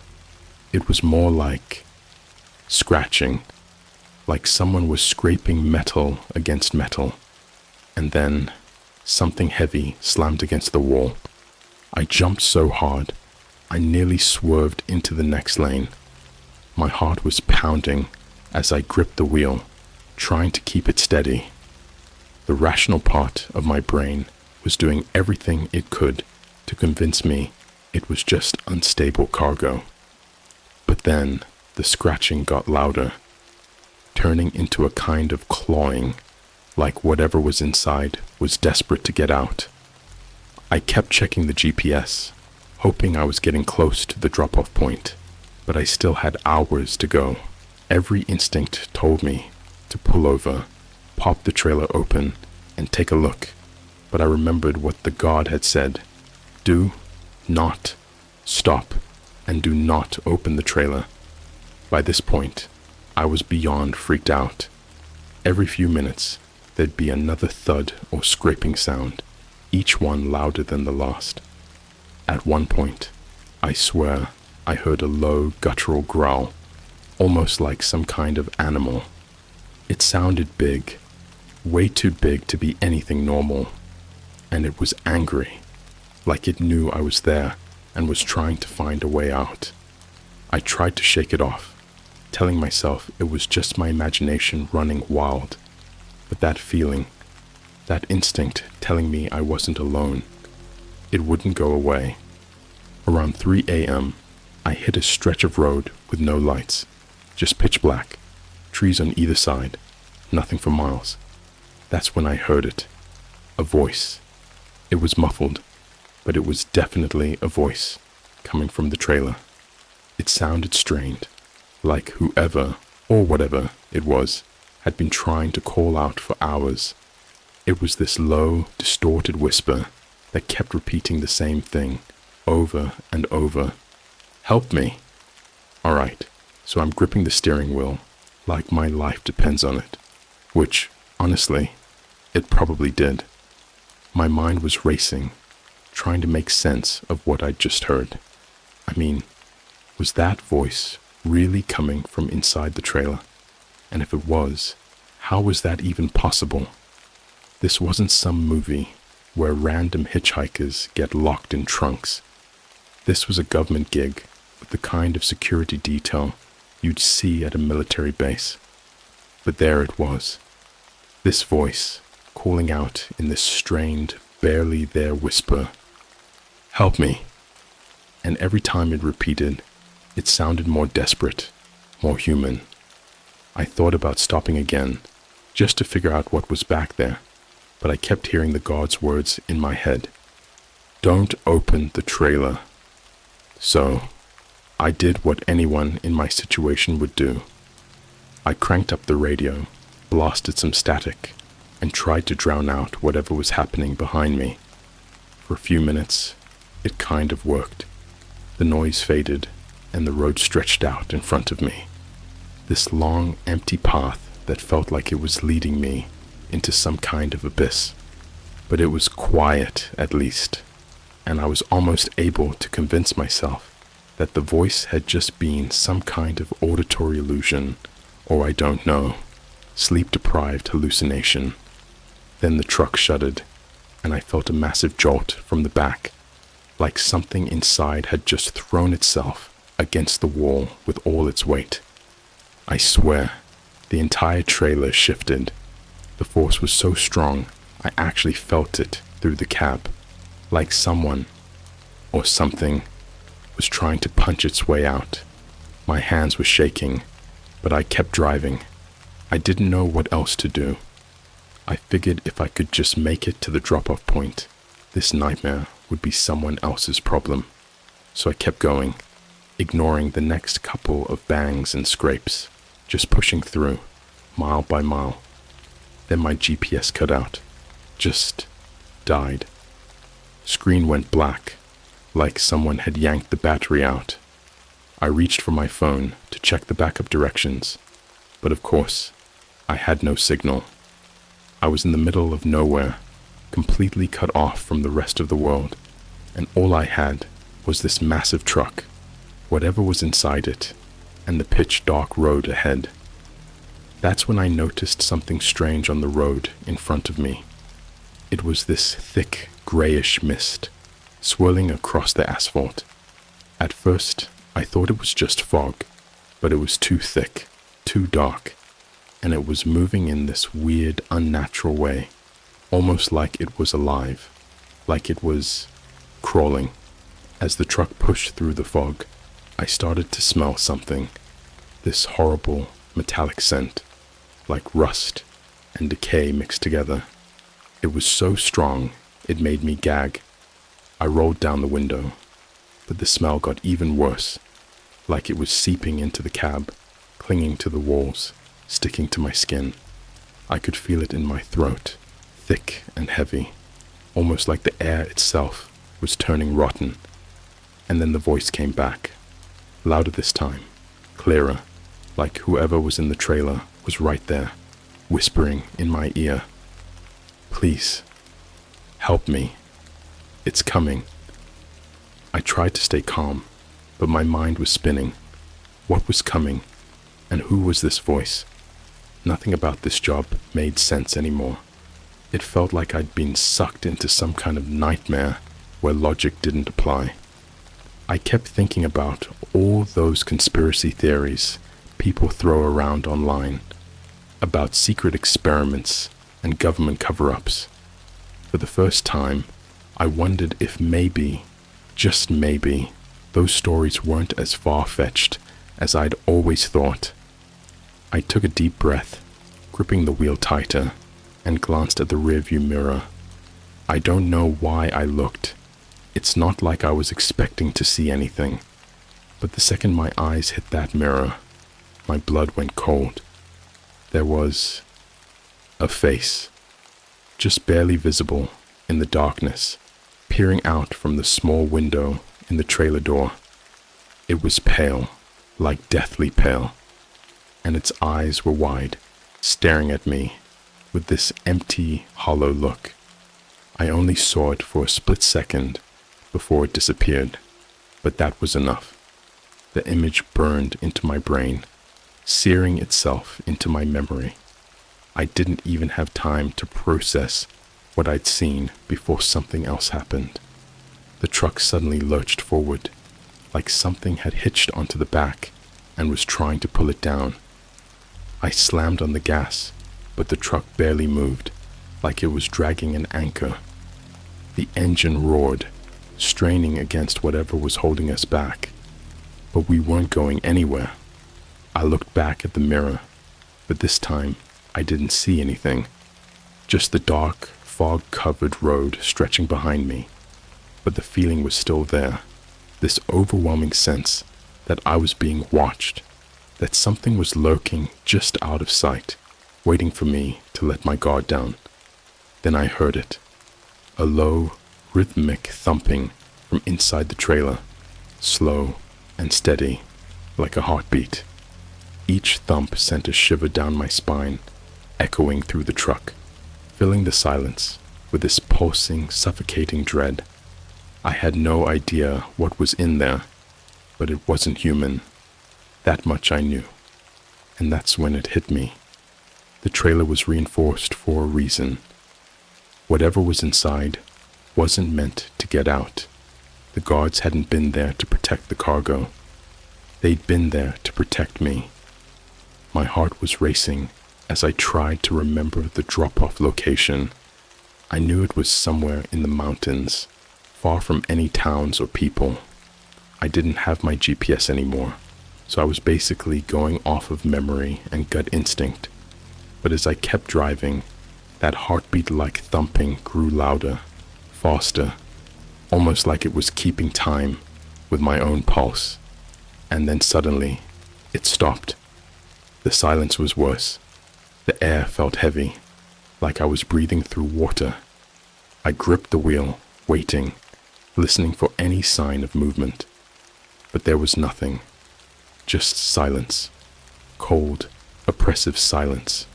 It was more like scratching, like someone was scraping metal against metal. And then something heavy slammed against the wall. I jumped so hard, I nearly swerved into the next lane. My heart was pounding as I gripped the wheel, trying to keep it steady. The rational part of my brain was doing everything it could to convince me it was just unstable cargo. But then the scratching got louder, turning into a kind of clawing, like whatever was inside was desperate to get out. I kept checking the GPS, hoping I was getting close to the drop-off point, but I still had hours to go. Every instinct told me to pull over, pop the trailer open, and take a look, but I remembered what the guard had said: do not stop, and do not open the trailer. By this point, I was beyond freaked out. Every few minutes, there'd be another thud or scraping sound, each one louder than the last. At one point, I swear, I heard a low, guttural growl, almost like some kind of animal. It sounded big, way too big to be anything normal, and it was angry, like it knew I was there and was trying to find a way out. I tried to shake it off, telling myself it was just my imagination running wild, but that feeling, that instinct telling me I wasn't alone, it wouldn't go away. Around 3 a.m., I hit a stretch of road with no lights, just pitch black, trees on either side, nothing for miles. That's when I heard it. A voice. It was muffled, but it was definitely a voice coming from the trailer. It sounded strained, like whoever or whatever it was had been trying to call out for hours. It was this low, distorted whisper that kept repeating the same thing over and over. Help me. All right, so I'm gripping the steering wheel like my life depends on it, which, honestly, it probably did. My mind was racing, trying to make sense of what I'd just heard. I mean, was that voice really coming from inside the trailer? And if it was, how was that even possible? This wasn't some movie where random hitchhikers get locked in trunks. This was a government gig with the kind of security detail you'd see at a military base. But there it was, this voice calling out in this strained, barely there whisper, "Help me." And every time it repeated, it sounded more desperate, more human. I thought about stopping again, just to figure out what was back there, but I kept hearing the guard's words in my head. Don't open the trailer. So, I did what anyone in my situation would do. I cranked up the radio, blasted some static, and tried to drown out whatever was happening behind me. For a few minutes, it kind of worked. The noise faded, and the road stretched out in front of me. This long, empty path that felt like it was leading me into some kind of abyss. But it was quiet, at least, and I was almost able to convince myself that the voice had just been some kind of auditory illusion, or I don't know, sleep-deprived hallucination. Then the truck shuddered, and I felt a massive jolt from the back, like something inside had just thrown itself against the wall with all its weight. I swear, the entire trailer shifted. The force was so strong, I actually felt it through the cab, like someone or something was trying to punch its way out. My hands were shaking, but I kept driving. I didn't know what else to do. I figured if I could just make it to the drop-off point, this nightmare would be someone else's problem. So I kept going, ignoring the next couple of bangs and scrapes, just pushing through, mile by mile. Then my GPS cut out, just died. Screen went black, like someone had yanked the battery out. I reached for my phone to check the backup directions, but of course, I had no signal. I was in the middle of nowhere, completely cut off from the rest of the world, and all I had was this massive truck, whatever was inside it, and the pitch-dark road ahead. That's when I noticed something strange on the road in front of me. It was this thick, grayish mist, swirling across the asphalt. At first, I thought it was just fog, but it was too thick, too dark, and it was moving in this weird, unnatural way, almost like it was alive, like it was crawling. As the truck pushed through the fog, I started to smell something, this horrible, metallic scent, like rust and decay mixed together. It was so strong, it made me gag. I rolled down the window, but the smell got even worse, like it was seeping into the cab, clinging to the walls, sticking to my skin. I could feel it in my throat, thick and heavy, almost like the air itself was turning rotten. And then the voice came back, louder this time, clearer, like whoever was in the trailer was right there, whispering in my ear, "Please, help me. It's coming." I tried to stay calm, but my mind was spinning. What was coming? And who was this voice? Nothing about this job made sense anymore. It felt like I'd been sucked into some kind of nightmare where logic didn't apply. I kept thinking about all those conspiracy theories people throw around online, about secret experiments and government cover-ups. For the first time, I wondered if maybe, just maybe, those stories weren't as far-fetched as I'd always thought. I took a deep breath, gripping the wheel tighter, and glanced at the rearview mirror. I don't know why I looked. It's not like I was expecting to see anything. But the second my eyes hit that mirror, my blood went cold. There was a face, just barely visible in the darkness, peering out from the small window in the trailer door. It was pale, like deathly pale, and its eyes were wide, staring at me with this empty, hollow look. I only saw it for a split second before it disappeared, but that was enough. The image burned into my brain, searing itself into my memory. I didn't even have time to process what I'd seen before something else happened. The truck suddenly lurched forward, like something had hitched onto the back and was trying to pull it down. I slammed on the gas, but the truck barely moved, like it was dragging an anchor. The engine roared, straining against whatever was holding us back. But we weren't going anywhere. I looked back at the mirror, but this time I didn't see anything. Just the dark, fog-covered road stretching behind me. But the feeling was still there, this overwhelming sense that I was being watched, that something was lurking just out of sight, waiting for me to let my guard down. Then I heard it, a low, rhythmic thumping from inside the trailer, slow and steady, like a heartbeat. Each thump sent a shiver down my spine, echoing through the truck, filling the silence with this pulsing, suffocating dread. I had no idea what was in there, but it wasn't human. That much I knew. And that's when it hit me. The trailer was reinforced for a reason. Whatever was inside wasn't meant to get out. The guards hadn't been there to protect the cargo. They'd been there to protect me. My heart was racing as I tried to remember the drop-off location. I knew it was somewhere in the mountains, far from any towns or people. I didn't have my GPS anymore, so I was basically going off of memory and gut instinct. But as I kept driving, that heartbeat-like thumping grew louder, faster, almost like it was keeping time with my own pulse. And then suddenly, it stopped. The silence was worse. The air felt heavy, like I was breathing through water. I gripped the wheel, waiting, listening for any sign of movement. But there was nothing. Just silence. Cold, oppressive silence.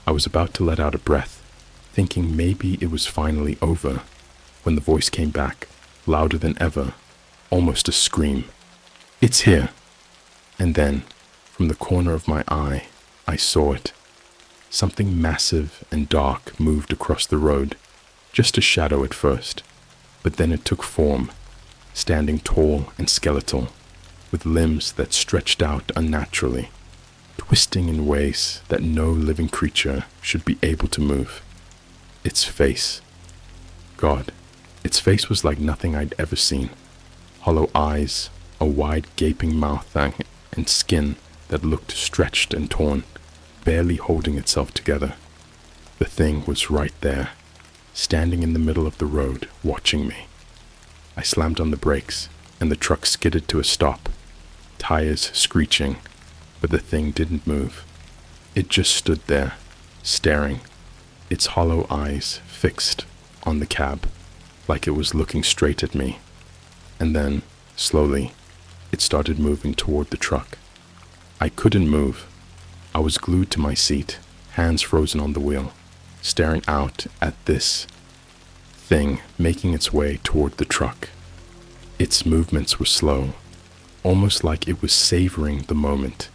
I was about to let out a breath, thinking maybe it was finally over, when the voice came back, louder than ever, almost a scream. "It's here!" And then, from the corner of my eye, I saw it. Something massive and dark moved across the road, just a shadow at first, but then it took form, standing tall and skeletal, with limbs that stretched out unnaturally, twisting in ways that no living creature should be able to move. Its face. God, its face was like nothing I'd ever seen. Hollow eyes, a wide gaping mouth, and skin that looked stretched and torn, barely holding itself together. The thing was right there, standing in the middle of the road, watching me. I slammed on the brakes, and the truck skidded to a stop, tires screeching, but the thing didn't move. It just stood there, staring, its hollow eyes fixed on the cab, like it was looking straight at me. And then, slowly, it started moving toward the truck. I couldn't move. I was glued to my seat, hands frozen on the wheel, staring out at this thing making its way toward the truck. Its movements were slow, almost like it was savoring the moment,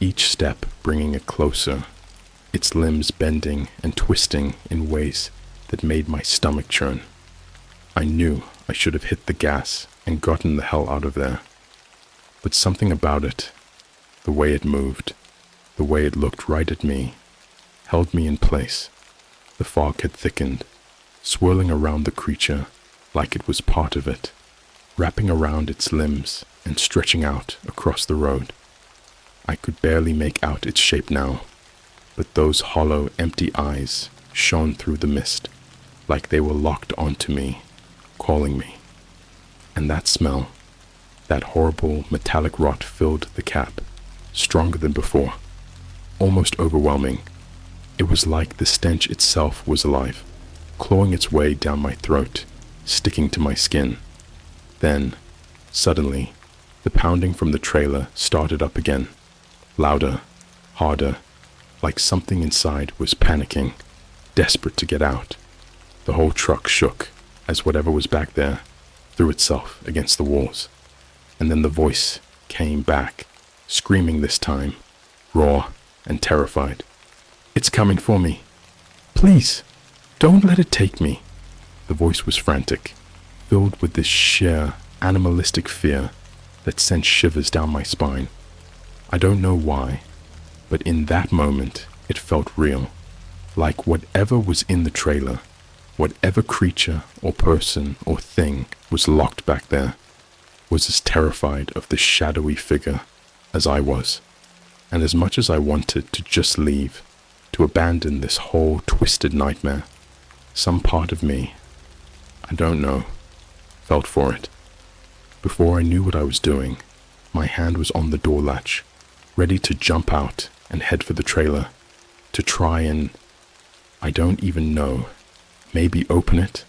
each step bringing it closer, its limbs bending and twisting in ways that made my stomach churn. I knew I should have hit the gas and gotten the hell out of there. But something about it, the way it moved, the way it looked right at me, held me in place. The fog had thickened, swirling around the creature like it was part of it, wrapping around its limbs and stretching out across the road. I could barely make out its shape now, but those hollow, empty eyes shone through the mist, like they were locked onto me, calling me. And that smell, that horrible metallic rot filled the cab, stronger than before, almost overwhelming. It was like the stench itself was alive, clawing its way down my throat, sticking to my skin. Then, suddenly, the pounding from the trailer started up again, louder, harder, like something inside was panicking, desperate to get out. The whole truck shook as whatever was back there threw itself against the walls. And then the voice came back, screaming this time, raw and terrified. "It's coming for me. Please, don't let it take me." The voice was frantic, filled with this sheer, animalistic fear that sent shivers down my spine. I don't know why, but in that moment, it felt real, like whatever was in the trailer, whatever creature or person or thing was locked back there, was as terrified of this shadowy figure as I was. And as much as I wanted to just leave, to abandon this whole twisted nightmare, some part of me, I don't know, felt for it. Before I knew what I was doing, my hand was on the door latch, ready to jump out and head for the trailer, to try and, I don't even know, maybe open it.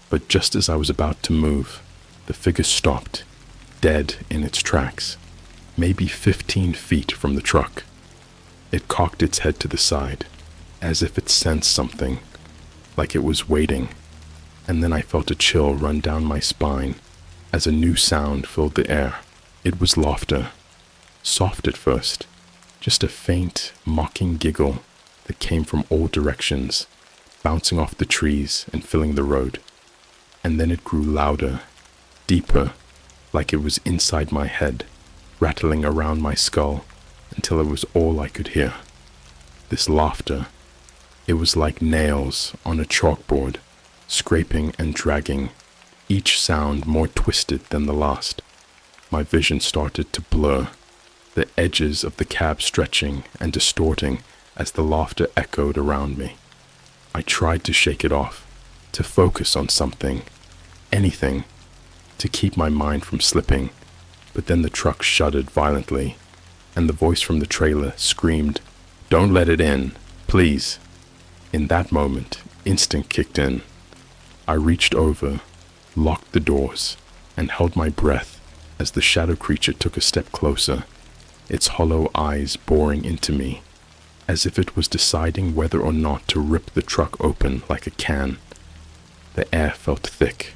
But just as I was about to move, the figure stopped, dead in its tracks, maybe 15 feet from the truck. It cocked its head to the side, as if it sensed something, like it was waiting, and then I felt a chill run down my spine as a new sound filled the air. It was laughter, soft at first, just a faint, mocking giggle that came from all directions, bouncing off the trees and filling the road. And then it grew louder, deeper, like it was inside my head, rattling around my skull until it was all I could hear. This laughter, it was like nails on a chalkboard, scraping and dragging, each sound more twisted than the last. My vision started to blur, the edges of the cab stretching and distorting as the laughter echoed around me. I tried to shake it off, to focus on something, anything, to keep my mind from slipping, but then the truck shuddered violently, and the voice from the trailer screamed, "Don't let it in, please." In that moment, instinct kicked in. I reached over, locked the doors, and held my breath as the shadow creature took a step closer, its hollow eyes boring into me, as if it was deciding whether or not to rip the truck open like a can. The air felt thick,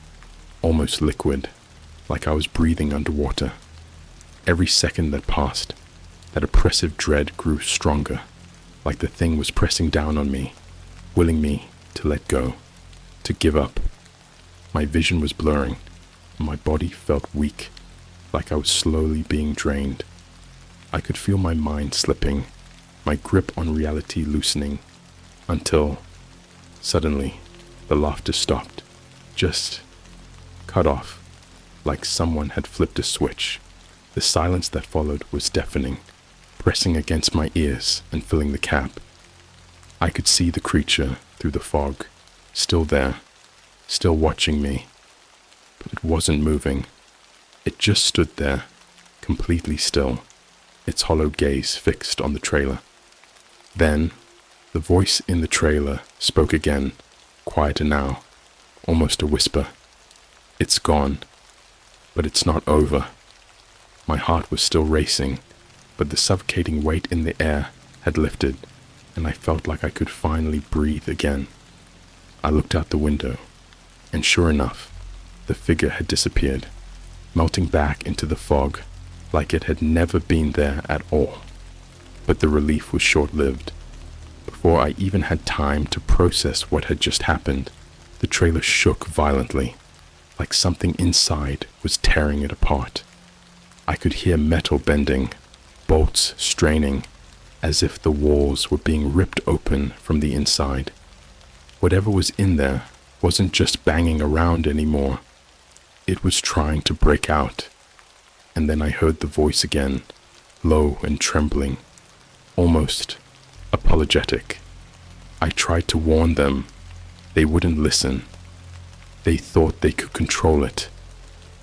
almost liquid, like I was breathing underwater. Every second that passed, that oppressive dread grew stronger, like the thing was pressing down on me, willing me to let go, to give up. My vision was blurring, and my body felt weak, like I was slowly being drained. I could feel my mind slipping, my grip on reality loosening, until, suddenly, the laughter stopped, just cut off, like someone had flipped a switch. The silence that followed was deafening, pressing against my ears and filling the cab. I could see the creature through the fog, still there, still watching me, but it wasn't moving. It just stood there, completely still, its hollow gaze fixed on the trailer. Then, the voice in the trailer spoke again, quieter now, almost a whisper. "It's gone, but it's not over." My heart was still racing, but the suffocating weight in the air had lifted, and I felt like I could finally breathe again. I looked out the window, and sure enough, the figure had disappeared, melting back into the fog like it had never been there at all. But the relief was short-lived. Before I even had time to process what had just happened, the trailer shook violently, like something inside was tearing it apart. I could hear metal bending, bolts straining, as if the walls were being ripped open from the inside. Whatever was in there wasn't just banging around anymore. It was trying to break out. And then I heard the voice again, low and trembling, almost apologetic. I tried to warn them. They wouldn't listen. They thought they could control it.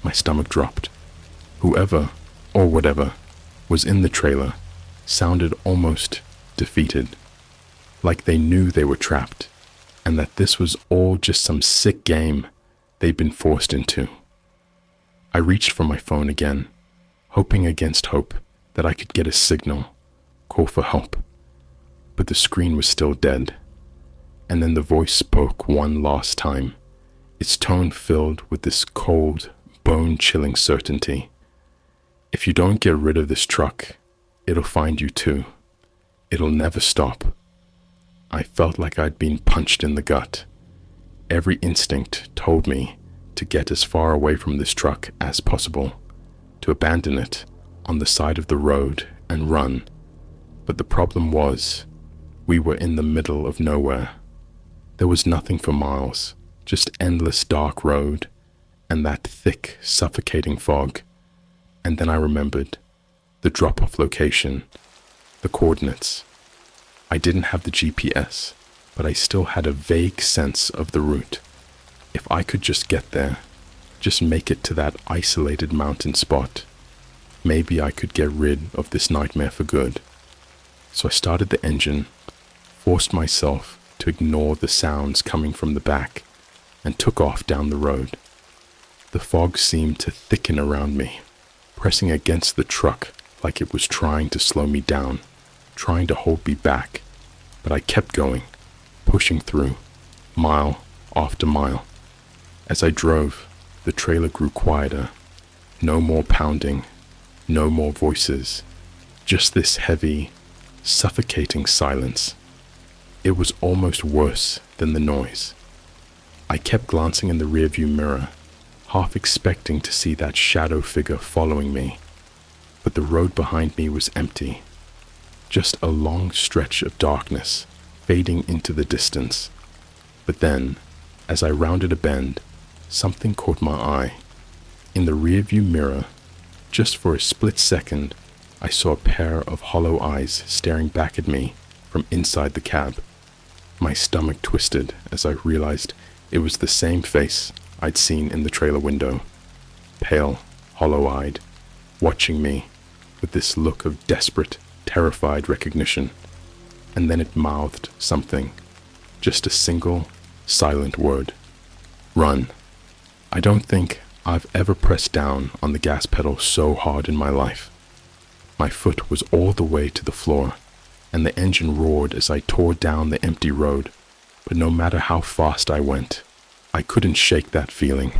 My stomach dropped. Whoever, or whatever, was in the trailer sounded almost defeated, like they knew they were trapped, and that this was all just some sick game they'd been forced into. I reached for my phone again, hoping against hope that I could get a signal, call for help. But the screen was still dead. And then the voice spoke one last time, its tone filled with this cold, bone-chilling certainty. "If you don't get rid of this truck, it'll find you too. It'll never stop." I felt like I'd been punched in the gut. Every instinct told me to get as far away from this truck as possible, to abandon it on the side of the road and run. But the problem was, we were in the middle of nowhere. There was nothing for miles, just endless dark road and that thick, suffocating fog. And then I remembered the drop-off location, the coordinates. I didn't have the GPS, but I still had a vague sense of the route. If I could just get there, just make it to that isolated mountain spot, maybe I could get rid of this nightmare for good. So I started the engine, forced myself to ignore the sounds coming from the back, and took off down the road. The fog seemed to thicken around me, pressing against the truck like it was trying to slow me down, trying to hold me back. But I kept going, pushing through, mile after mile. As I drove, the trailer grew quieter. No more pounding, no more voices, just this heavy, suffocating silence. It was almost worse than the noise. I kept glancing in the rearview mirror, half expecting to see that shadow figure following me, but the road behind me was empty. Just a long stretch of darkness fading into the distance. But then, As I rounded a bend, something caught my eye. In the rearview mirror, just for a split second, I saw a pair of hollow eyes staring back at me from inside the cab. My stomach twisted as I realized it was the same face I'd seen in the trailer window, pale, hollow-eyed, watching me with this look of desperate, terrified recognition. And then it mouthed something, just a single, silent word. Run. I don't think I've ever pressed down on the gas pedal so hard in my life. My foot was all the way to the floor, and the engine roared as I tore down the empty road. But no matter how fast I went, I couldn't shake that feeling.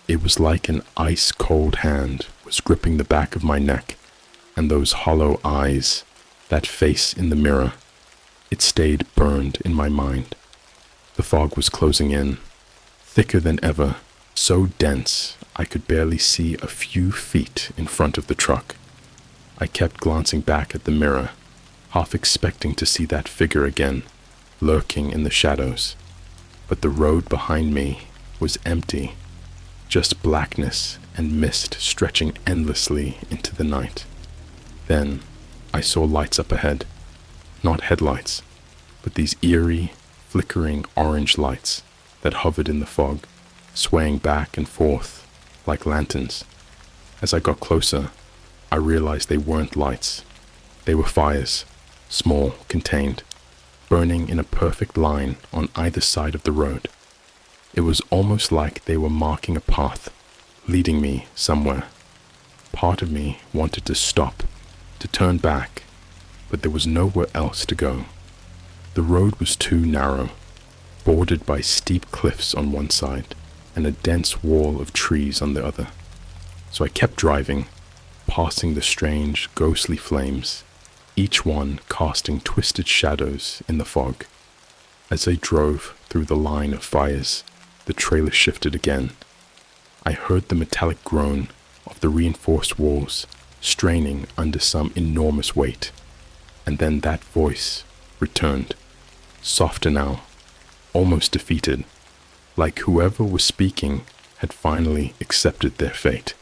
It was like an ice-cold hand was gripping the back of my neck, and those hollow eyes, that face in the mirror, it stayed burned in my mind. The fog was closing in, thicker than ever, so dense I could barely see a few feet in front of the truck. I kept glancing back at the mirror, half expecting to see that figure again, lurking in the shadows. But the road behind me was empty, just blackness and mist stretching endlessly into the night. Then I saw lights up ahead, not headlights, but these eerie, flickering orange lights that hovered in the fog, swaying back and forth like lanterns. As I got closer, I realized they weren't lights. They were fires, small, contained, burning in a perfect line on either side of the road. It was almost like they were marking a path, leading me somewhere. Part of me wanted to stop, to turn back, but there was nowhere else to go. The road was too narrow, bordered by steep cliffs on one side and a dense wall of trees on the other. So I kept driving, passing the strange, ghostly flames, each one casting twisted shadows in the fog. As I drove through the line of fires, the trailer shifted again. I heard the metallic groan of the reinforced walls straining under some enormous weight, and then that voice returned, softer now, almost defeated, like whoever was speaking had finally accepted their fate.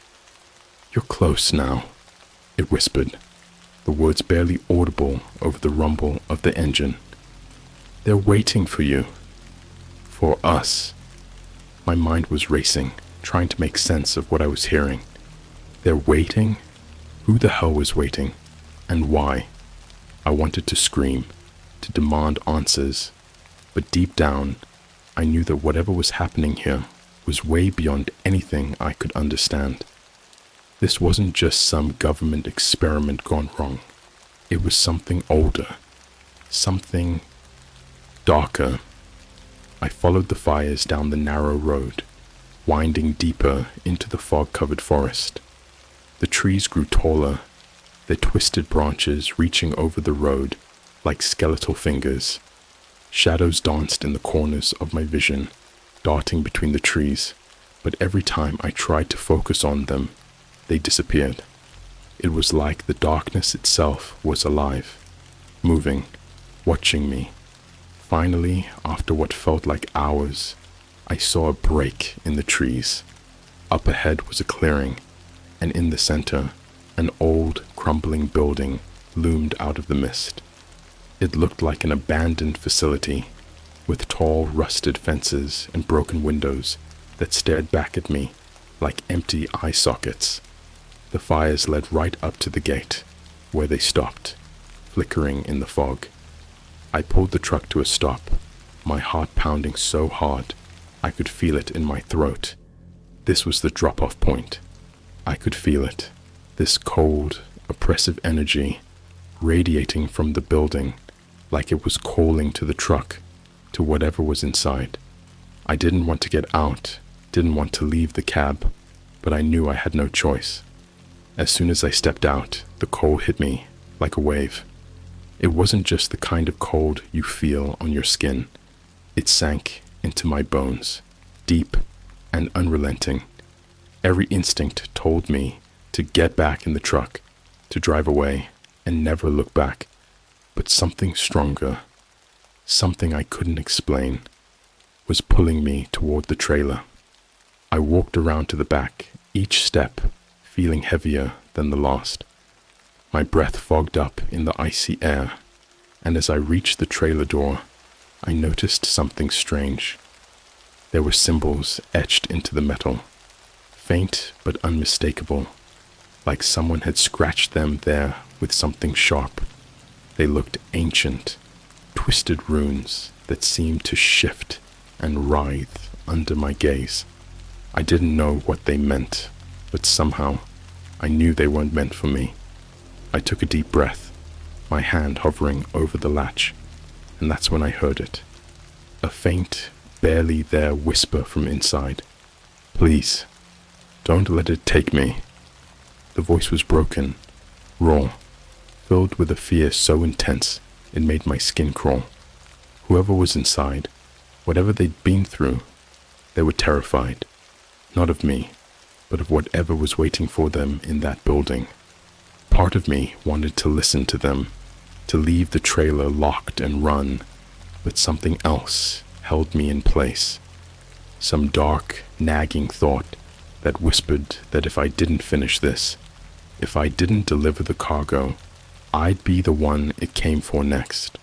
"You're close now," it whispered, the words barely audible over the rumble of the engine. "They're waiting for you. For us." My mind was racing, trying to make sense of what I was hearing. They're waiting? Who the hell was waiting? And why? I wanted to scream, to demand answers, but deep down, I knew that whatever was happening here was way beyond anything I could understand. This wasn't just some government experiment gone wrong. It was something older, something darker. I followed the fires down the narrow road, winding deeper into the fog-covered forest. The trees grew taller, their twisted branches reaching over the road like skeletal fingers. Shadows danced in the corners of my vision, darting between the trees, but every time I tried to focus on them, they disappeared. It was like the darkness itself was alive, moving, watching me. Finally, after what felt like hours, I saw a break in the trees. Up ahead was a clearing, and in the center, an old, crumbling building loomed out of the mist. It looked like an abandoned facility, with tall, rusted fences and broken windows that stared back at me like empty eye sockets. The fires led right up to the gate, where they stopped, flickering in the fog. I pulled the truck to a stop, my heart pounding so hard I could feel it in my throat. This was the drop-off point. I could feel it, this cold, oppressive energy radiating from the building like it was calling to the truck, to whatever was inside. I didn't want to get out, didn't want to leave the cab, but I knew I had no choice. As soon as I stepped out, the cold hit me like a wave. It wasn't just the kind of cold you feel on your skin. It sank into my bones, deep and unrelenting. Every instinct told me to get back in the truck, to drive away and never look back. But something stronger, something I couldn't explain, was pulling me toward the trailer. I walked around to the back, each step feeling heavier than the last. My breath fogged up in the icy air, and as I reached the trailer door, I noticed something strange. There were symbols etched into the metal, faint but unmistakable, like someone had scratched them there with something sharp. They looked ancient, twisted runes that seemed to shift and writhe under my gaze. I didn't know what they meant, but somehow I knew they weren't meant for me. I took a deep breath, my hand hovering over the latch, and that's when I heard it. A faint, barely there whisper from inside. "Please, don't let it take me." The voice was broken, raw, filled with a fear so intense it made my skin crawl. Whoever was inside, whatever they'd been through, they were terrified, not of me, but of whatever was waiting for them in that building. Part of me wanted to listen to them, to leave the trailer locked and run, but something else held me in place. Some dark, nagging thought that whispered that if I didn't finish this, if I didn't deliver the cargo, I'd be the one it came for next.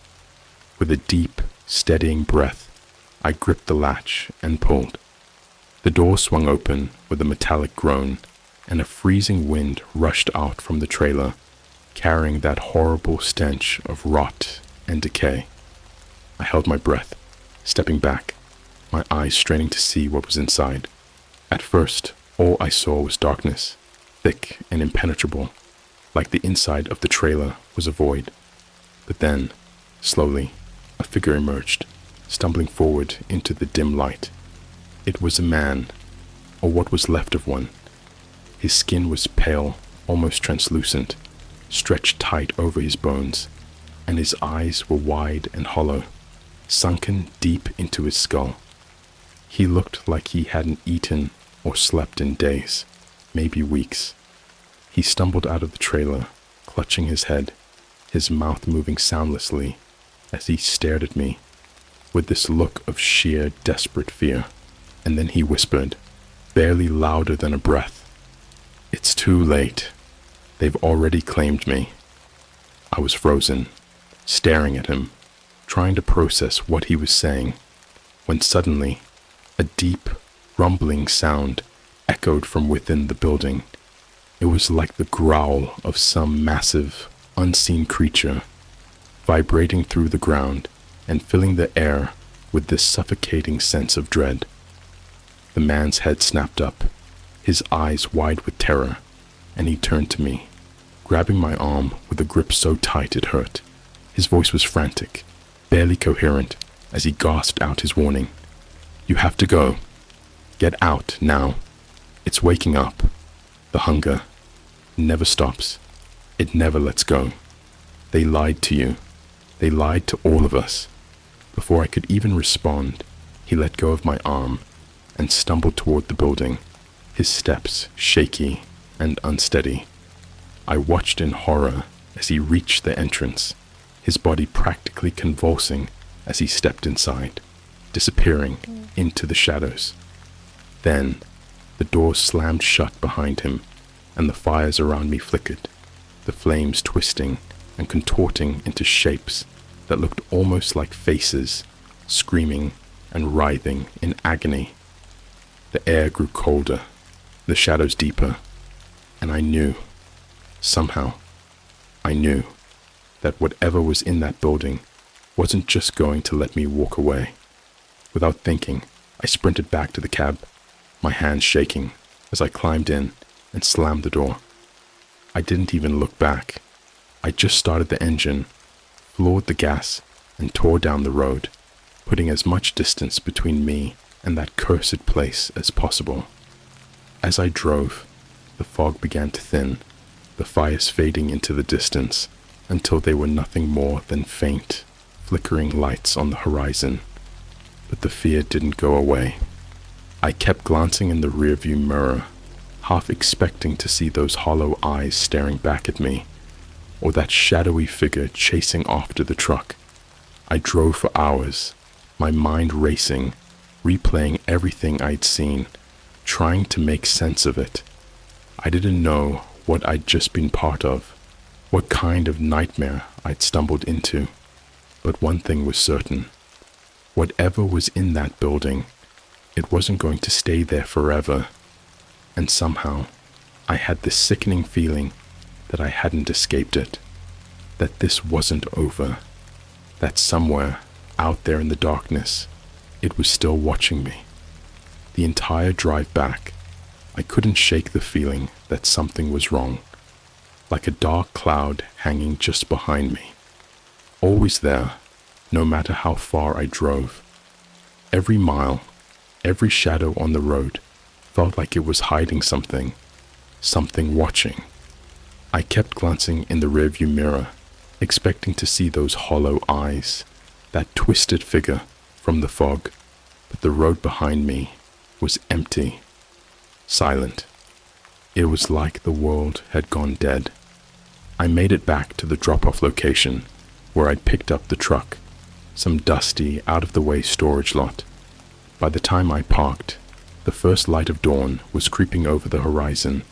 With a deep, steadying breath, I gripped the latch and pulled. The door swung open with a metallic groan, and a freezing wind rushed out from the trailer, carrying that horrible stench of rot and decay. I held my breath, stepping back, my eyes straining to see what was inside. At first, all I saw was darkness, thick and impenetrable, like the inside of the trailer was a void. But then, slowly, a figure emerged, stumbling forward into the dim light. It was a man, or what was left of one. His skin was pale, almost translucent, stretched tight over his bones, and his eyes were wide and hollow, sunken deep into his skull. He looked like he hadn't eaten or slept in days, maybe weeks. He stumbled out of the trailer, clutching his head, his mouth moving soundlessly as he stared at me with this look of sheer, desperate fear. And then he whispered, barely louder than a breath, "It's too late. They've already claimed me." I was frozen, staring at him, trying to process what he was saying, when suddenly a deep, rumbling sound echoed from within the building. It was like the growl of some massive, unseen creature, vibrating through the ground and filling the air with this suffocating sense of dread. The man's head snapped up, his eyes wide with terror, and he turned to me, grabbing my arm with a grip so tight it hurt. His voice was frantic, barely coherent, as he gasped out his warning. "You have to go. Get out now. It's waking up. The hunger never stops. It never lets go. They lied to you. They lied to all of us." Before I could even respond, he let go of my arm and stumbled toward the building, his steps shaky and unsteady. I watched in horror as he reached the entrance, his body practically convulsing as he stepped inside, disappearing into the shadows. Then, the door slammed shut behind him, and the fires around me flickered, the flames twisting and contorting into shapes that looked almost like faces, screaming and writhing in agony. The air grew colder, the shadows deeper, and I knew, somehow, I knew that whatever was in that building wasn't just going to let me walk away. Without thinking, I sprinted back to the cab, my hands shaking as I climbed in and slammed the door. I didn't even look back. I just started the engine, floored the gas, and tore down the road, putting as much distance between me and that cursed place as possible. As I drove, the fog began to thin, the fires fading into the distance until they were nothing more than faint, flickering lights on the horizon. But the fear didn't go away. I kept glancing in the rearview mirror, half expecting to see those hollow eyes staring back at me, or that shadowy figure chasing after the truck. I drove for hours, my mind racing, replaying everything I'd seen, trying to make sense of it. I didn't know what I'd just been part of, what kind of nightmare I'd stumbled into. But one thing was certain. Whatever was in that building, it wasn't going to stay there forever. And somehow, I had this sickening feeling that I hadn't escaped it, that this wasn't over, that somewhere out there in the darkness, it was still watching me. The entire drive back, I couldn't shake the feeling that something was wrong, like a dark cloud hanging just behind me. Always there, no matter how far I drove. Every mile, every shadow on the road felt like it was hiding something watching. I kept glancing in the rearview mirror, expecting to see those hollow eyes, that twisted figure from the fog, but the road behind me was empty, silent. It was like the world had gone dead. I made it back to the drop-off location where I'd picked up the truck, some dusty, out-of-the-way storage lot. By the time I parked, the first light of dawn was creeping over the horizon.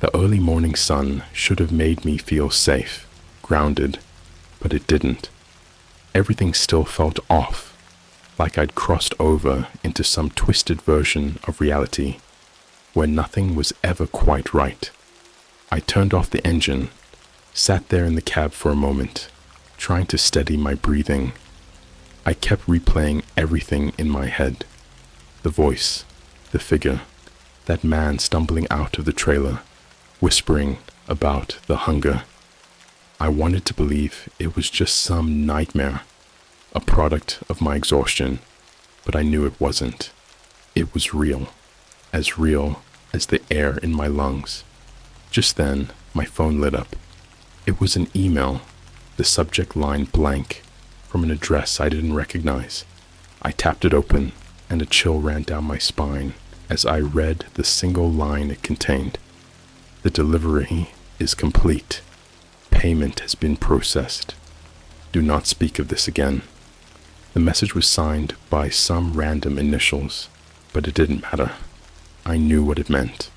The early morning sun should have made me feel safe, grounded, but it didn't. Everything still felt off, like I'd crossed over into some twisted version of reality where nothing was ever quite right. I turned off the engine, sat there in the cab for a moment, trying to steady my breathing. I kept replaying everything in my head. The voice, the figure, that man stumbling out of the trailer, whispering about the hunger. I wanted to believe it was just some nightmare, a product of my exhaustion, but I knew it wasn't. It was real as the air in my lungs. Just then, my phone lit up. It was an email, the subject line blank, from an address I didn't recognize. I tapped it open, and a chill ran down my spine as I read the single line it contained. The delivery is complete. Payment has been processed. Do not speak of this again. The message was signed by some random initials, but it didn't matter. I knew what it meant.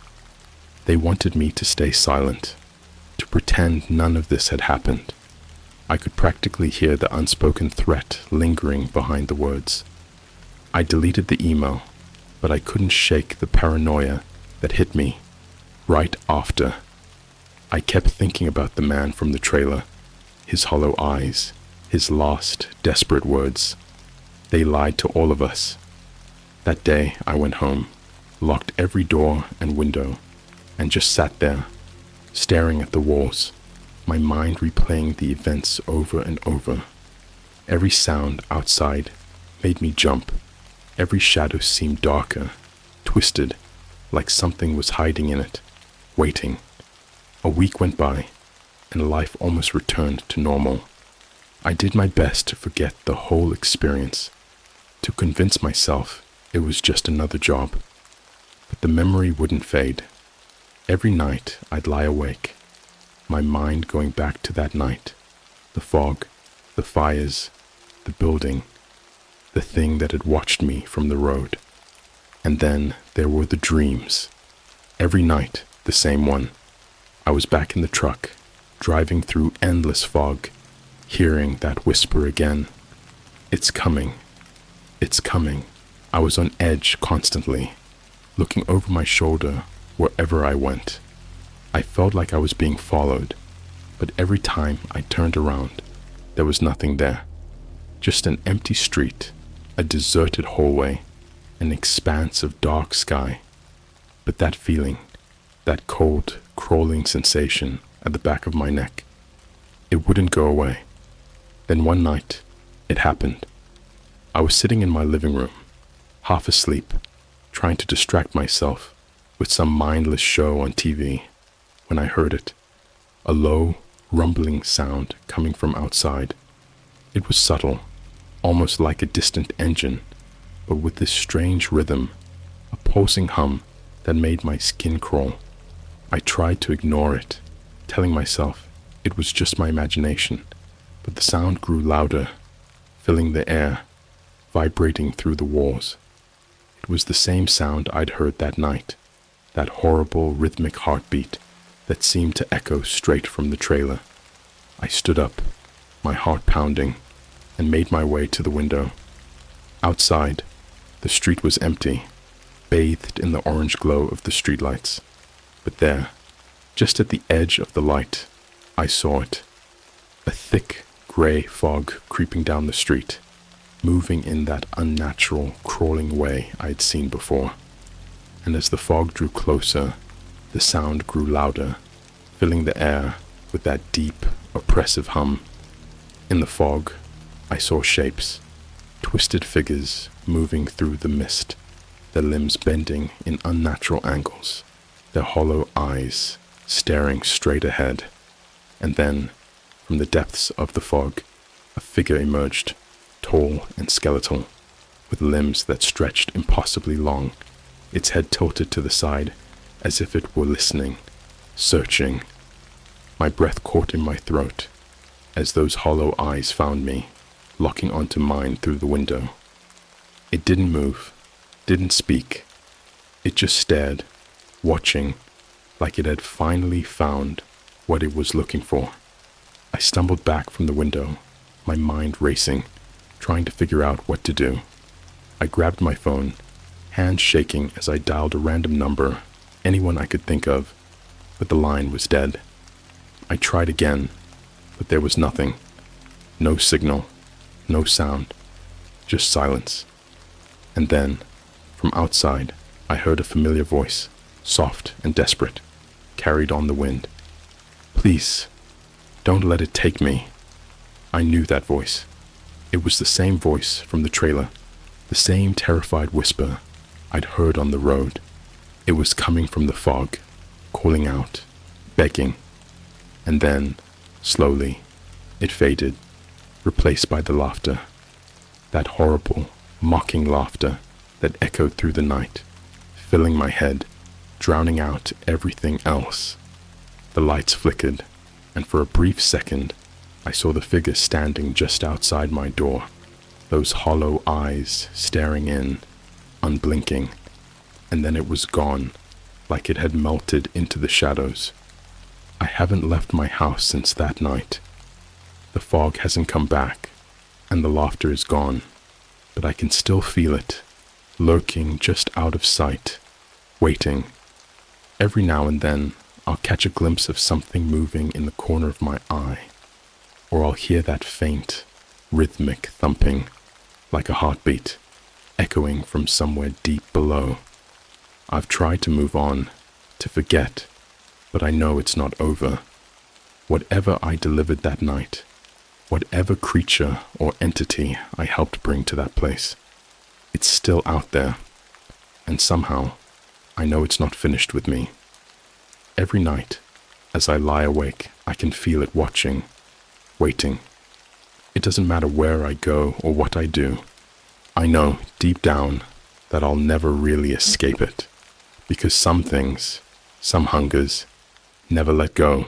They wanted me to stay silent, to pretend none of this had happened. I could practically hear the unspoken threat lingering behind the words. I deleted the email, but I couldn't shake the paranoia that hit me right after. I kept thinking about the man from the trailer, his hollow eyes, his lost, desperate words. They lied to all of us. That day, I went home, locked every door and window, and just sat there, staring at the walls, my mind replaying the events over and over. Every sound outside made me jump. Every shadow seemed darker, twisted, like something was hiding in it, waiting. A week went by, and life almost returned to normal. I did my best to forget the whole experience, to convince myself it was just another job. But the memory wouldn't fade. Every night I'd lie awake, my mind going back to that night, the fog, the fires, the building, the thing that had watched me from the road. And then there were the dreams. Every night, the same one. I was back in the truck, driving through endless fog, hearing that whisper again. It's coming. It's coming. I was on edge constantly, looking over my shoulder wherever I went. I felt like I was being followed, but every time I turned around, there was nothing there. Just an empty street, a deserted hallway, an expanse of dark sky. But that feeling, that cold, crawling sensation at the back of my neck, it wouldn't go away. Then one night, it happened. I was sitting in my living room, half asleep, trying to distract myself with some mindless show on TV, when I heard it, a low, rumbling sound coming from outside. It was subtle, almost like a distant engine, but with this strange rhythm, a pulsing hum that made my skin crawl. I tried to ignore it, telling myself it was just my imagination, but the sound grew louder, filling the air, vibrating through the walls. It was the same sound I'd heard that night, that horrible rhythmic heartbeat that seemed to echo straight from the trailer. I stood up, my heart pounding, and made my way to the window. Outside, the street was empty, bathed in the orange glow of the streetlights. But there, just at the edge of the light, I saw it. A thick, grey fog creeping down the street, moving in that unnatural, crawling way I'd seen before. And as the fog drew closer, the sound grew louder, filling the air with that deep, oppressive hum. In the fog, I saw shapes, twisted figures moving through the mist, their limbs bending in unnatural angles, their hollow eyes staring straight ahead. And then, from the depths of the fog, a figure emerged, tall and skeletal, with limbs that stretched impossibly long, its head tilted to the side as if it were listening, searching. My breath caught in my throat as those hollow eyes found me, locking onto mine through the window. It didn't move, didn't speak. It just stared, watching, like it had finally found what it was looking for. I stumbled back from the window, my mind racing, trying to figure out what to do. I grabbed my phone, hands shaking as I dialed a random number, anyone I could think of, but the line was dead. I tried again, but there was nothing. No signal, no sound, just silence. And then, from outside, I heard a familiar voice, soft and desperate, carried on the wind. "Please, don't let it take me." I knew that voice. It was the same voice from the trailer, the same terrified whisper I'd heard on the road. It was coming from the fog, calling out, begging. And then, slowly, it faded, replaced by the laughter. That horrible, mocking laughter that echoed through the night, filling my head, drowning out everything else. The lights flickered, and for a brief second, I saw the figure standing just outside my door, those hollow eyes staring in, unblinking, and then it was gone, like it had melted into the shadows. I haven't left my house since that night. The fog hasn't come back, and the laughter is gone, but I can still feel it, lurking just out of sight, waiting. Every now and then, I'll catch a glimpse of something moving in the corner of my eye, or I'll hear that faint, rhythmic thumping, like a heartbeat, echoing from somewhere deep below. I've tried to move on, to forget, but I know it's not over. Whatever I delivered that night, whatever creature or entity I helped bring to that place, it's still out there, and somehow, I know it's not finished with me. Every night, as I lie awake, I can feel it watching, waiting. It doesn't matter where I go or what I do. I know, deep down, that I'll never really escape it, because some things, some hungers, never let go.